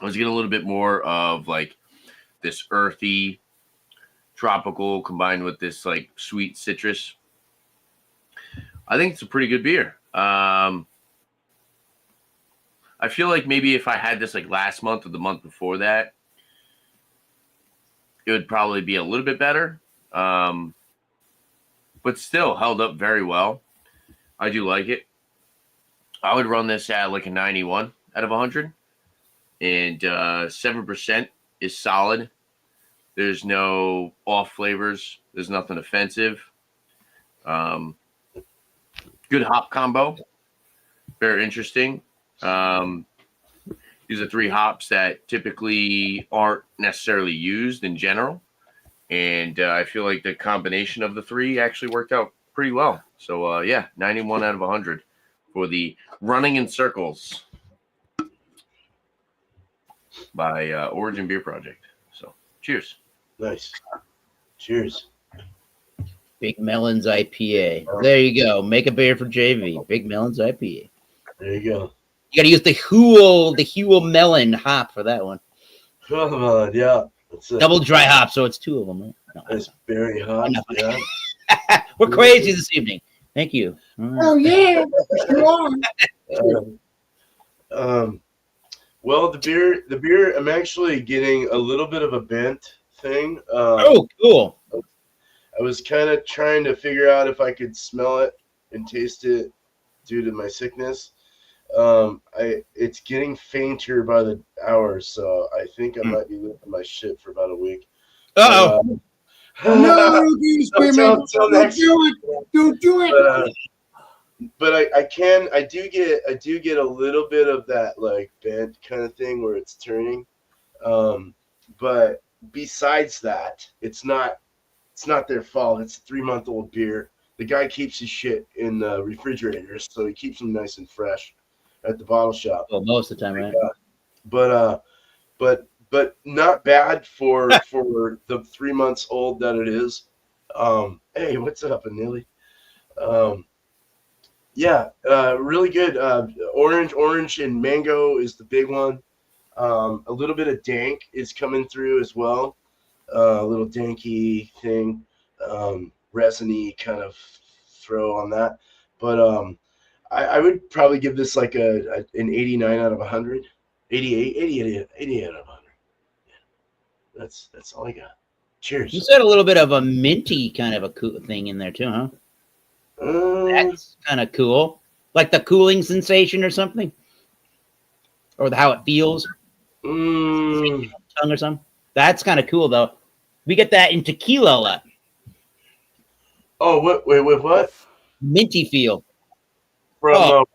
I was getting a little bit more of like this earthy, tropical combined with this like sweet citrus. I think it's a pretty good beer. I feel like maybe if I had this like last month or the month before that, it would probably be a little bit better. But still held up very well. I do like it. I would run this at like a 91 out of 100 and 7%. is solid. There's no off flavors. There's nothing offensive. Good hop combo. Very interesting. These are 3 hops that typically aren't necessarily used in general. And I feel like the combination of the 3 actually worked out pretty well. So, 91 out of 100 for the Running in Circles by Origin Beer Project. So, cheers. Nice. Cheers. Big Melons IPA. There you go. Make a beer for JV. Big Melons IPA. There you go. You got to use the Huel melon hop for that one. Come on, yeah. That's Double dry hop, so it's 2 of them. Right? No, It's very hot. Yeah. we're crazy this evening. Thank you. Oh yeah, sure. Well, the beer. I'm actually getting a little bit of a bent thing. Oh, cool. I was kind of trying to figure out if I could smell it and taste it due to my sickness. It's getting fainter by the hour, so I think I might be losing my shit for about a week. Uh-oh. No, you screaming! Don't do it! But I do get a little bit of that like bent kind of thing where it's turning. But besides that, it's not their fault. It's a 3-month-old beer. The guy keeps his shit in the refrigerator, so he keeps them nice and fresh at the bottle shop. Well, most of the time, right? But not bad for the 3 months old that it is. Hey, what's up, Anili? Really good. Orange and mango is the big one. A little bit of dank is coming through as well. A little danky thing, resiny kind of throw on that. But I would probably give this like an 89 out of 100. 88 out of 100. Yeah. That's all I got. Cheers. You said a little bit of a minty kind of a cool thing in there too, huh? That's kind of cool. Like the cooling sensation or something? Or how it feels? Tongue or something? That's kind of cool, though. We get that in tequila a lot. Oh, wait, what? Minty feel. From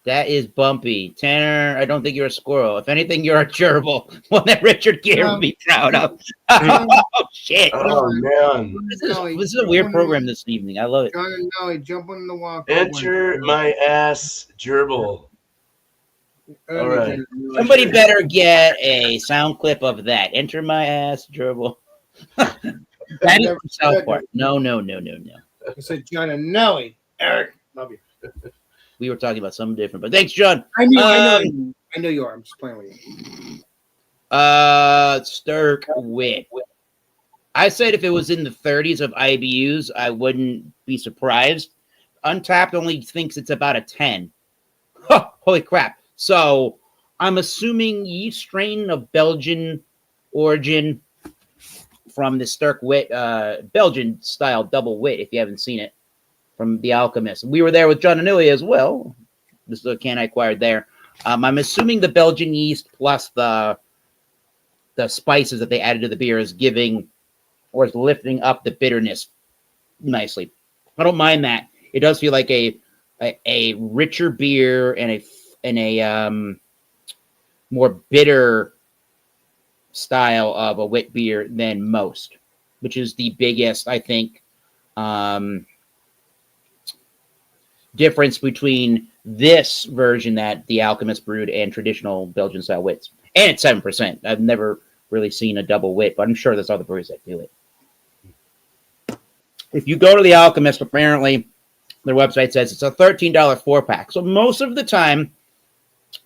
That is bumpy. Tanner, I don't think you're a squirrel. If anything, you're a gerbil. One that Richard Gere would be proud of. Oh, shit. Oh, man. This is a weird program this evening. I love it. John and Nelly, jump on the walk. Enter my ass, gerbil. All right. Somebody better get a sound clip of that. Enter my ass, gerbil. That is from South Park. No. I said John and Nelly. Eric, love you. We were talking about something different, but thanks, John. I know you are. I'm just playing with you. Stirk Wit. I said if it was in the 30s of IBUs, I wouldn't be surprised. Untapped only thinks it's about a 10. Huh, holy crap. So I'm assuming yeast strain of Belgian origin from the Stirk Wit, Belgian style double wit, if you haven't seen it, from The Alchemist. We were there with John Anili as well. This is a can I acquired there. I'm assuming the Belgian yeast plus the spices that they added to the beer is giving or is lifting up the bitterness nicely. I don't mind that. It does feel like a richer beer and a more bitter style of a wit beer than most, which is the biggest, I think, difference between this version that the Alchemist brewed and traditional Belgian style wits. And it's 7%. I've never really seen a double wit, but I'm sure there's other breweries that do it. If you go to the Alchemist, apparently their website says it's a $13 4-pack. So most of the time,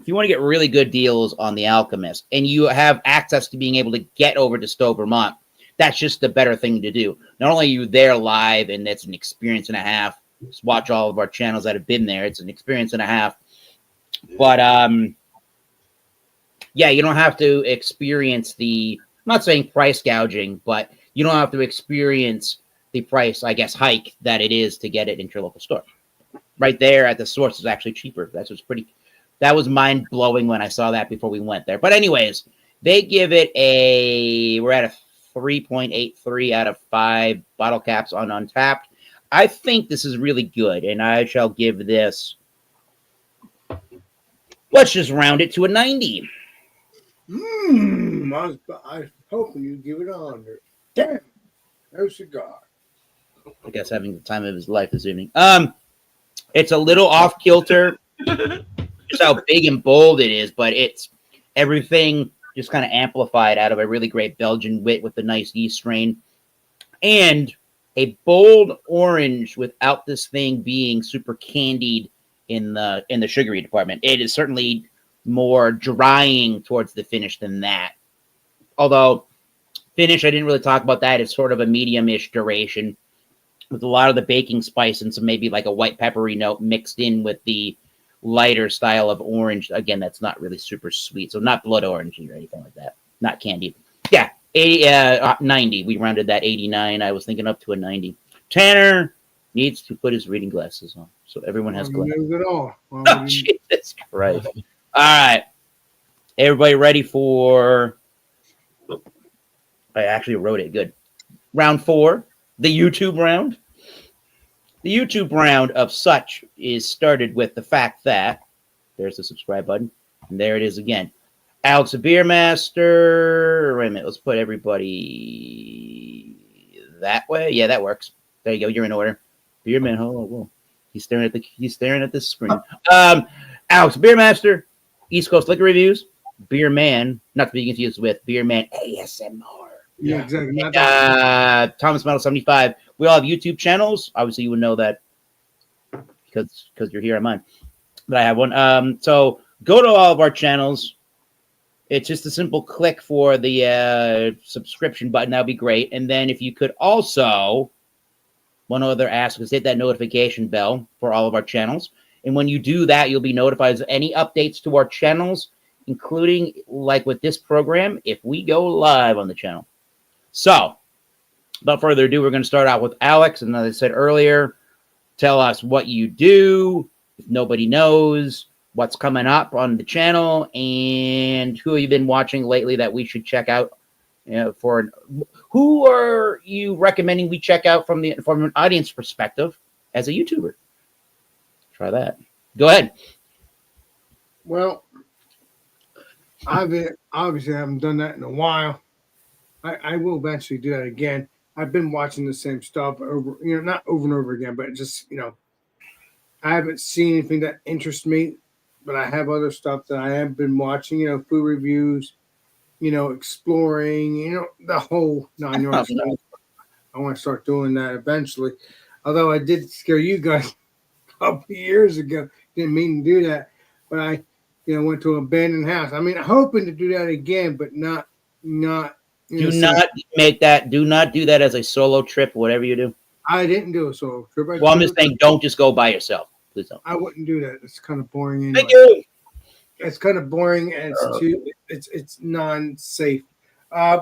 if you want to get really good deals on the Alchemist and you have access to being able to get over to Stowe, Vermont, that's just the better thing to do. Not only are you there live and it's an experience and a half, just watch all of our channels that have been there. It's an experience and a half. But, you don't have to experience I'm not saying price gouging, but you don't have to experience the price, I guess, hike that it is to get it in your local store. Right there at the source is actually cheaper. That's what's pretty That was mind blowing when I saw that before we went there. But anyways, they give it we're at a 3.83 out of 5 bottle caps on Untapped. I think this is really good, and I shall give this, let's just round it to a 90. I was hoping you'd give it 100. Damn, no cigar. I guess having the time of his life this evening. It's a little off kilter, just how big and bold it is, but it's everything just kind of amplified out of a really great Belgian wit with a nice yeast strain, and a bold orange without this thing being super candied in the sugary department. It is certainly more drying towards the finish than that. Although finish, I didn't really talk about that. It's sort of a medium-ish duration with a lot of the baking spice and some maybe like a white peppery note mixed in with the lighter style of orange. Again, that's not really super sweet. So not blood orange or anything like that. Not candy. Yeah, 90. We rounded that 89. I was thinking up to a 90. Tanner needs to put his reading glasses on. So everyone has glasses. It all. Oh, Jesus Christ. All right. Everybody ready for... I actually wrote it. Good. Round 4. The YouTube round. The YouTube round of such is started with the fact that there's the subscribe button, and there it is again. Alex, a beer master. Wait a minute, let's put everybody that way. Yeah, that works. There you go. You're in order. Beer man. Oh, whoa. He's staring at the screen. Alex, beer master. East Coast liquor reviews. Beer man, not to be confused with Beer Man ASMR. Yeah, exactly. Thomas Metal 75. We all have YouTube channels. Obviously, you would know that because you're here on mine. But I have one. So go to all of our channels. It's just a simple click for the subscription button. That would be great. And then if you could also, one other ask is hit that notification bell for all of our channels. And when you do that, you'll be notified of any updates to our channels, including like with this program, if we go live on the channel. So, without further ado, we're going to start out with Alex. And as I said earlier, tell us what you do, if nobody knows, what's coming up on the channel, and who have you been watching lately that we should check out. Who are you recommending we check out from an audience perspective as a YouTuber? Try that. Go ahead. Well, obviously I haven't done that in a while. I will eventually do that again. I've been watching the same stuff over, not over and over again, but just, I haven't seen anything that interests me, but I have other stuff that I have been watching, food reviews, exploring, the whole 9 yards. I want to start doing that eventually. Although I did scare you guys a couple of years ago. Didn't mean to do that, but I, went to an abandoned house. I mean, hoping to do that again, but not. Do not do that as a solo trip, whatever you do. I didn't do a solo trip. Well, I'm just saying, don't just go by yourself. Please don't. I wouldn't do that. It's kind of boring. Anyway. Thank you. It's kind of boring, and it's non-safe.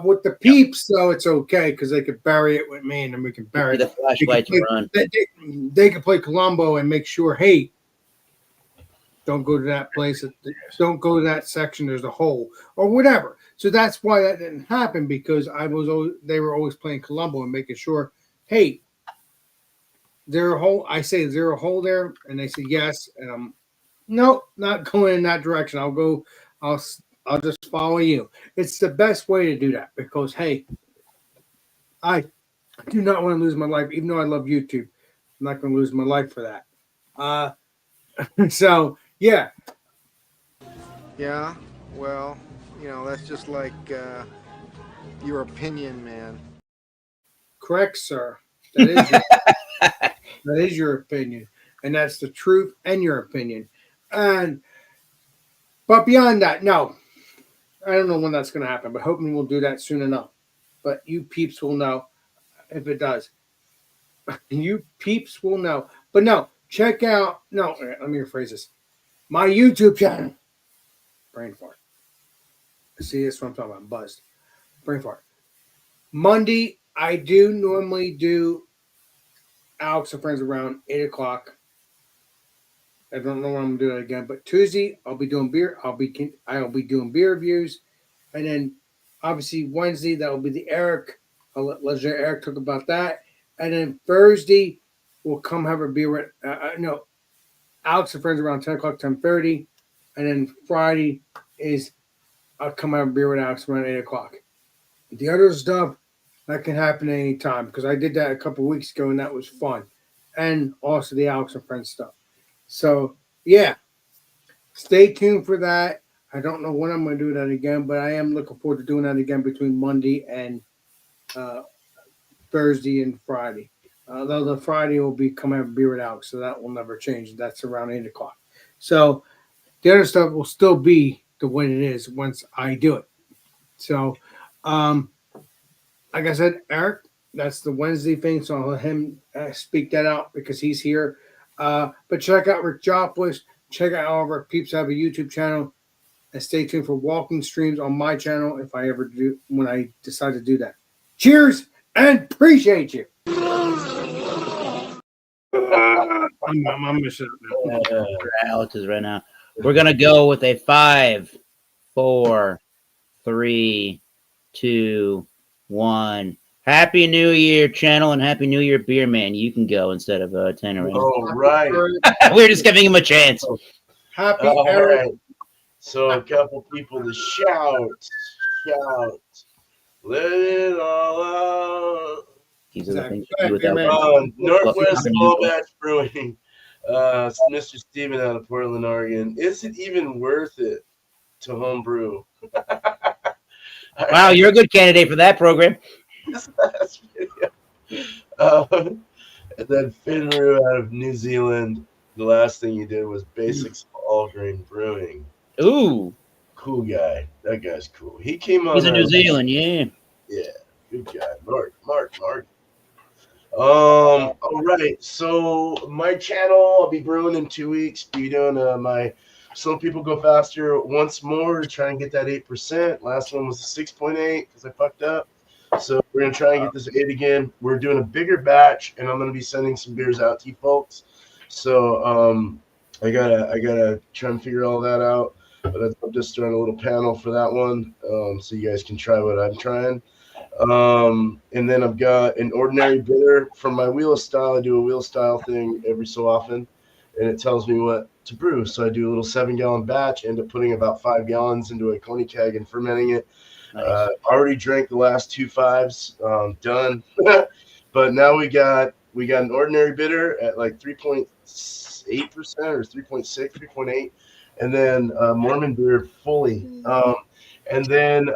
With the peeps, though, it's okay because they could bury it with me, and then we can bury the flashlights run. They can play Columbo and make sure, hey, don't go to that place. Don't go to that section. There's a hole or whatever. So that's why that didn't happen, because they were always playing Columbo and making sure, hey, there a hole? I say, is there a hole there? And they say yes, and I'm, nope, not going in that direction. I'll just follow you. It's the best way to do that because, hey, I do not want to lose my life, even though I love YouTube. I'm not going to lose my life for that. So yeah. Yeah, well, that's just like your opinion, man. Correct, sir. That is your opinion, and that's the truth and your opinion. But beyond that, no, I don't know when that's going to happen, but hoping we'll do that soon enough. But you peeps will know if it does. You peeps will know. But no, check out. No, let me rephrase this. My YouTube channel. Brain fart. See, that's what I'm talking about. Buzzed. Brain fart. Monday, I do normally do Alex and Friends around 8 o'clock. I don't know when I'm gonna do that again. But Tuesday I'll be doing beer. I'll be doing beer reviews, and then obviously Wednesday that will be the Eric. I'll let Eric talk about that, and then Thursday we'll come have a beer with no Alex and friends around 10 o'clock, 10:30, and then Friday is I'll come have a beer with Alex around 8 o'clock. The other stuff that can happen any time because I did that a couple of weeks ago and that was fun, and also the Alex and friends stuff. So yeah, stay tuned for that. I don't know when I'm going to do that again, but I am looking forward to doing that again between Monday and uh, Thursday and Friday. Though the Friday will be come have a beer with Alex, so that will never change. That's around 8 o'clock. So the other stuff will still be the way it is once I do it. So, um, like I said, Eric, that's the Wednesday thing. So I'll let him speak that out because he's here. But check out Rick Joplin. Check out all of our peeps have a YouTube channel. And stay tuned for walking streams on my channel if I ever do when I decide to do that. Cheers and appreciate you. I'm missing it now. Alex is right now. We're gonna go with a 5, 4, 3, 2, 1. Happy New Year, channel, and Happy New Year, Beer Man. You can go instead of Tanner. All right. We're just giving him a chance. Happy All Eric. right. So a couple people to shout, let it all out. These are the things Exactly. you do without. Man. Northwest Small Batch Brewing, Mr. Steven out of Portland, Oregon. Is it even worth it to homebrew? Wow, you're a good candidate for that program. This last video. And then Finru out of New Zealand. The last thing he did was basics of all grain brewing. Ooh, Cool guy. That guy's cool. He came on. he's in New Zealand, yeah. Yeah, good guy. Mark. All right. So my channel, I'll be brewing in 2 weeks. Be doing my Slow People Go Faster once more to try and get that 8%. Last one was a 6.8 because I fucked up. So we're gonna try and get this 8 again. We're doing a bigger batch, and I'm gonna be sending some beers out to you folks. So I gotta try and figure all that out. But I'm just throwing a little panel for that one, so you guys can try what I'm trying. And then I've got an ordinary bitter from my wheel style. I do a wheel style thing every so often, and it tells me what to brew. So I do a little 7-gallon batch, end up putting about 5 gallons into a coney keg and fermenting it. Nice. Already drank the last 2 5s, done. But now we got an ordinary bitter at like 3.8% or 3.6, 3.8, and then Mormon beer fully. And then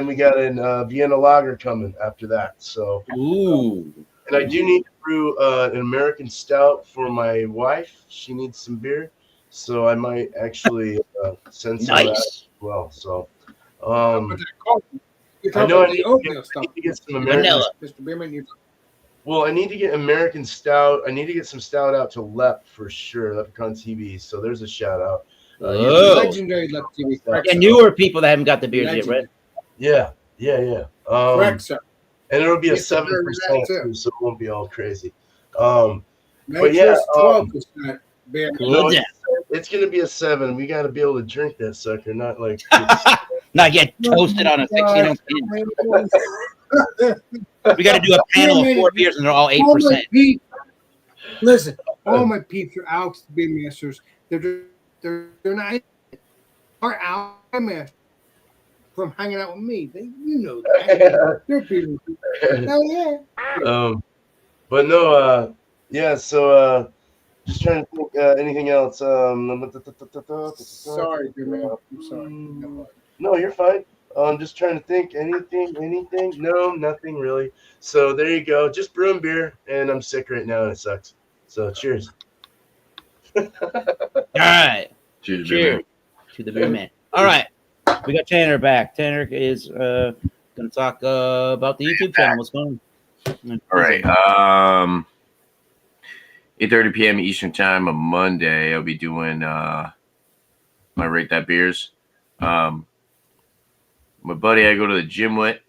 we got an Vienna lager coming after that. So, Ooh. and I do need to brew an American stout for my wife. She needs some beer, so I might actually send some of that as well. So, I know I need to get some American. Vanilla. Mr. Beerman, Well, I need to get American stout. I need to get some stout out to Lep for sure. Leprechaun TV. So there's a shout out. Oh. legendary left TV. Yeah, newer people that haven't got the beers yet, right? Yeah. Correct, sir. And it'll be a Yes, sir, 7%, too. too, so it won't be all crazy. Make But sure yeah, it's 12% beer. Cool down. it's going to be a 7. We got to be able to drink that sucker, not like. Not get toasted on a 16-ounce tin. We got to do a panel of 4 beers and they're all 8%. Listen, all my peeps are Alex the Beer Masters. They're not are Alex the Beer Masters from hanging out with me. You know that. They're people. Hell yeah. But no, yeah. So just trying to think anything else. Sorry, Beer Man. I'm sorry. No, you're fine. I'm just trying to think anything. No, nothing really. So there you go. Just brewing beer, and I'm sick right now, and it sucks. So cheers. All right. Cheers, Cheers to the beer man. All right. We got Tanner back. Tanner is going to talk about the YouTube channel. What's going on? All right. 8:30 p.m. Eastern time on Monday. I'll be doing my Rate That Beers. My buddy I go to the gym with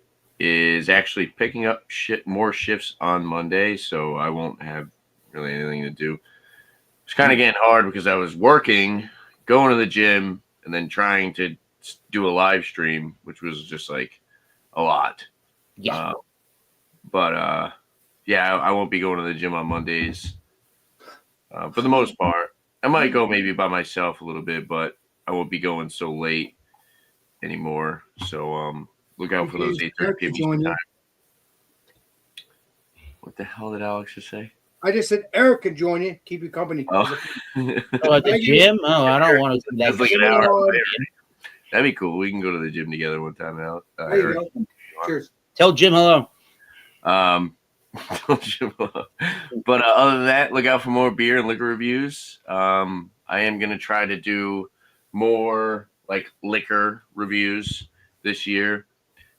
is actually picking up more shifts on Monday, so I won't have really anything to do. It's kind of getting hard because I was working, going to the gym, and then trying to do a live stream, which was just like a lot. Yeah. But yeah, I won't be going to the gym on Mondays for the most part. I might go maybe by myself a little bit, but I won't be going so late anymore. So look out for those 8:30 p.m. time. What the hell did Alex just say? I just said Eric could join you, keep you company. Oh, At the gym? Oh, I don't want to do that. that's like an hour away. That'd be cool. We can go to the gym together one time out. There you go. Cheers. Tell Jim hello. But other than that, look out for more beer and liquor reviews. I am going to try to do more like liquor reviews this year.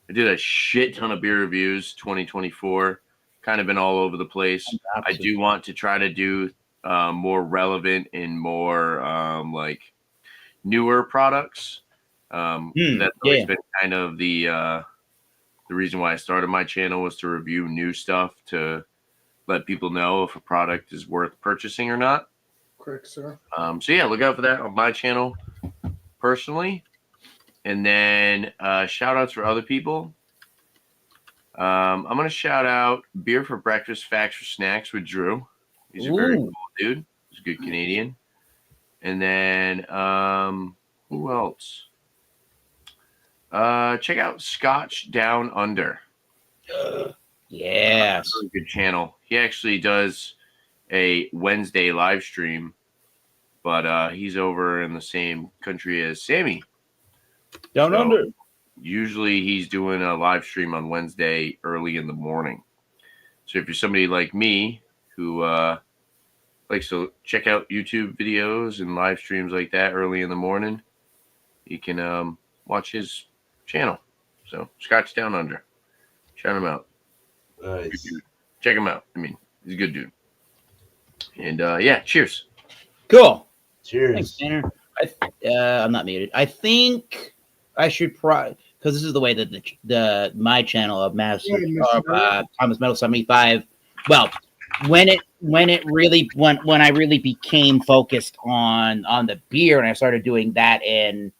I did a shit ton of beer reviews 2024. Kind of been all over the place. I do want to try to do more relevant and more like newer products. That's always been kind of the reason why I started my channel, was to review new stuff, to let people know if a product is worth purchasing or not. Correct, sir. So yeah, look out for that on my channel personally. And then shout outs for other people. I'm going to shout out Beer for Breakfast, Facts for Snacks with Drew. He's a very cool dude. He's a good Canadian. And then who else? Check out Scotch Down Under. Yes. Really good channel. He actually does a Wednesday live stream, but he's over in the same country as Sammy. Down Under. Usually he's doing a live stream on Wednesday early in the morning. So if you're somebody like me who likes to check out YouTube videos and live streams like that early in the morning, you can watch his channel. So Scotch Down Under. Shout him out. Nice. Check him out. I mean, he's a good dude. And yeah, cheers. Cool. Cheers. Thanks, Tanner. I'm not muted. I think I should because this is the way that my channel of Thomas Metal 75. Well, when I really became focused on the beer, and I started doing that and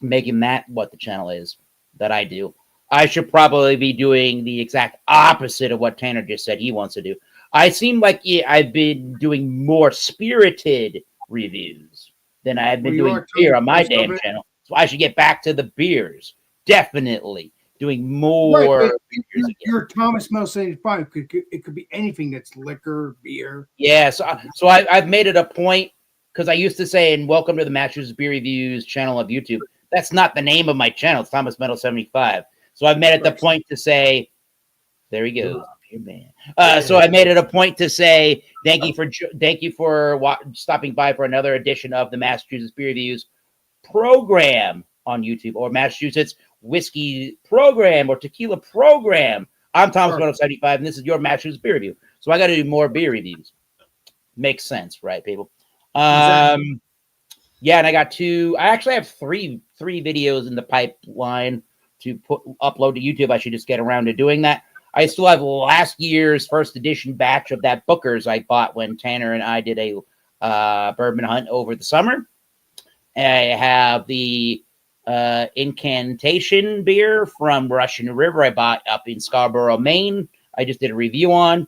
making that what the channel is that I do, I should probably be doing the exact opposite of what Tanner just said he wants to do. I seem like I've been doing more spirited reviews than I've been doing beer on my damn channel. So I should get back to the beers. Definitely doing more. Right, you're Thomas Metal 75. It could be anything that's liquor, beer. Yeah, so I've made it a point, because I used to say, and welcome to the Masters Beer Reviews channel of YouTube. That's not the name of my channel. It's Thomas Metal 75. So I've made it the point to say, there he goes, beer man. So I made it a point to say thank you for stopping by for another edition of the Massachusetts Beer Reviews program on YouTube, or Massachusetts Whiskey Program, or Tequila Program. I'm Thomas Metal 75, and this is your Massachusetts Beer Review. So I got to do more beer reviews. Makes sense, right, people? Exactly. Yeah, and I actually have three videos in the pipeline to upload to YouTube. I should just get around to doing that. I still have last year's first edition batch of that Booker's I bought when Tanner and I did a bourbon hunt over the summer. I have the Incantation beer from Russian River I bought up in Scarborough, Maine. I just did a review on.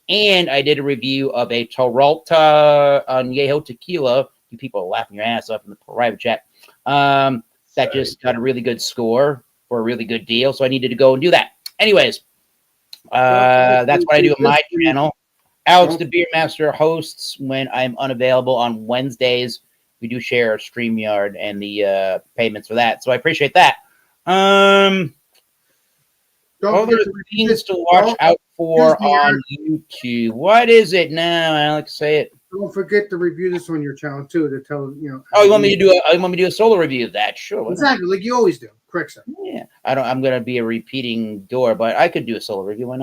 And I did a review of a Peralta Añejo tequila. You people are laughing your ass off in the private chat. That just got a really good score for a really good deal. So I needed to go and do that. Anyways, that's what I do on my channel. Alex the Beer Master hosts when I'm unavailable on Wednesdays. We do share our StreamYard and the payments for that. So I appreciate that. Other things to watch out for on YouTube. What is it now, Alex? Say it. Don't forget to review this on your channel too. To tell Oh, you want me to do a solo review of that? Sure. Exactly, like you always do. Correct, sir. Yeah, I'm gonna be a repeating door, but I could do a solo review. Why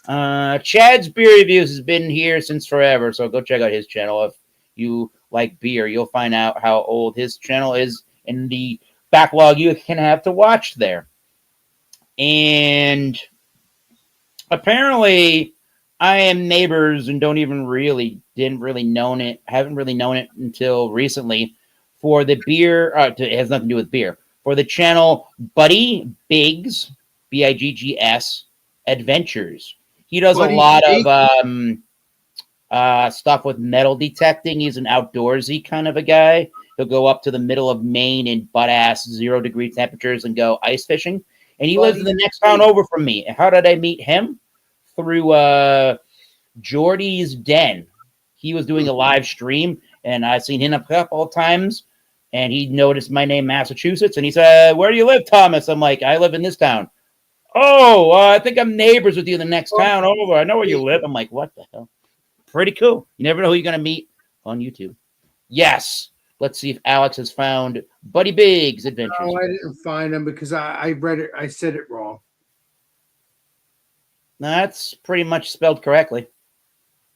not? Chad's Beer Reviews has been here since forever, so go check out his channel if you like beer. You'll find out how old his channel is and the backlog you can have to watch there. And apparently, I am neighbors and didn't really known it, haven't really known it until recently for the beer. It has nothing to do with beer. For the channel Buddy Biggs, Biggs Adventures. He does Buddy a lot Biggs? of stuff with metal detecting. He's an outdoorsy kind of a guy. He'll go up to the middle of Maine in butt-ass 0-degree temperatures and go ice fishing. And he lives in the next town over from me. How did I meet him? Through Jordy's Den. He was doing a live stream, and I've seen him a couple of times, and he noticed my name, Massachusetts, and he said, "Where do you live, Thomas?" I'm like, "I live in this town." "Oh, I think I'm neighbors with you in the next town over. I know where you live." I'm like, "What the hell?" Pretty cool. You never know who you're going to meet on YouTube. Yes. Let's see if Alex has found Buddy Biggs Adventures. No, I didn't find him because I read it. I said it wrong. That's pretty much spelled correctly.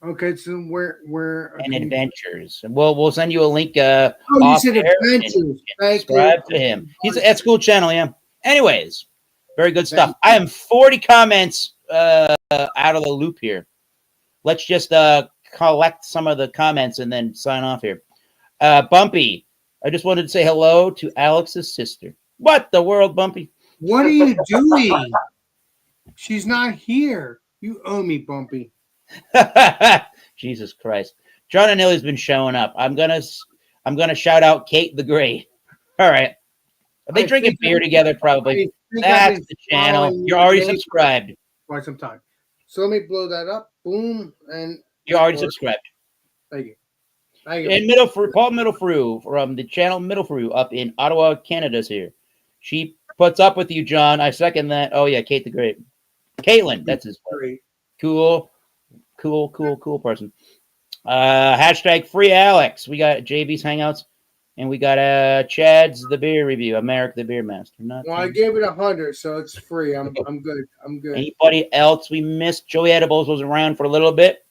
Okay, so where and adventures. And we'll send you a link. Oh, you said adventures. Subscribe to him. He's at school channel, yeah. Anyways, very good stuff. I am 40 comments out of the loop here. Let's just collect some of the comments and then sign off here. Bumpy, I just wanted to say hello to Alex's sister. What the world, Bumpy? What are you doing? She's not here. You owe me, Bumpy. Jesus Christ. John and Nilly's been showing up. I'm gonna shout out Kate the Great. All right. Are they drinking beer together? Probably. That's the channel. You're already subscribed. Quite some time. So let me blow that up. Boom. And you're already subscribed. Thank you. Thank you. And Paul Middlefrew from the channel Middlefrew up in Ottawa, Canada's here. She puts up with you, John. I second that. Oh yeah, Kate the Great. Caitlin, that's his name. Cool person. Hashtag free Alex. We got JB's Hangouts, and we got Chad's the beer review. America the Beer Master. I gave it 100, so it's free. I'm good. I'm good. Anybody else we missed? Joey Edibles was around for a little bit.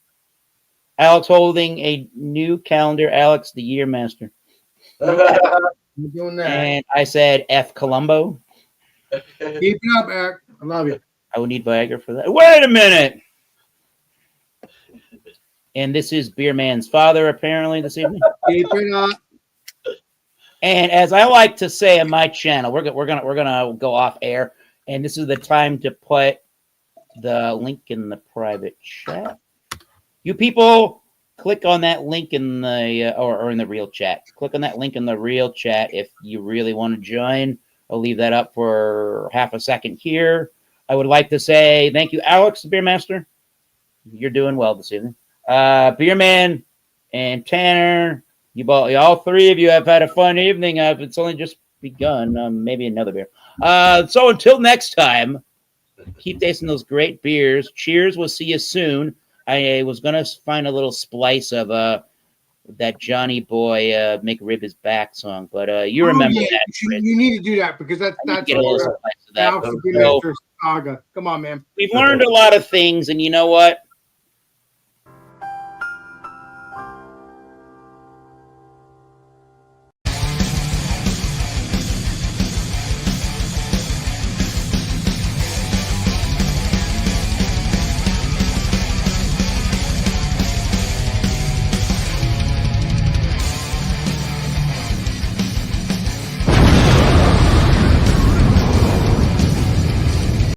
Alex holding a new calendar. Alex the Year Master. I'm doing that. And I said F Columbo. Keep it up, Eric. I love you. I would need Viagra for that. Wait a minute. And this is Beer Man's father, apparently, this evening. Keep it up. And as I like to say on my channel, we're gonna go off air, and this is the time to put the link in the private chat. You people, click on that link in the or in the real chat. Click on that link in the real chat if you really want to join. I'll leave that up for half a second here. I would like to say thank you, Alex, the Beer Master. You're doing well this evening. Beer Man and Tanner, all three of you have had a fun evening. It's only just begun. Maybe another beer. So until next time, keep tasting those great beers. Cheers. We'll see you soon. I was going to find a little splice of that Johnny Boy McRib His Back song, but you remember that. You need to do that because that's get a little splice of that. Saga. Come on, man. We've learned a lot of things, and you know what?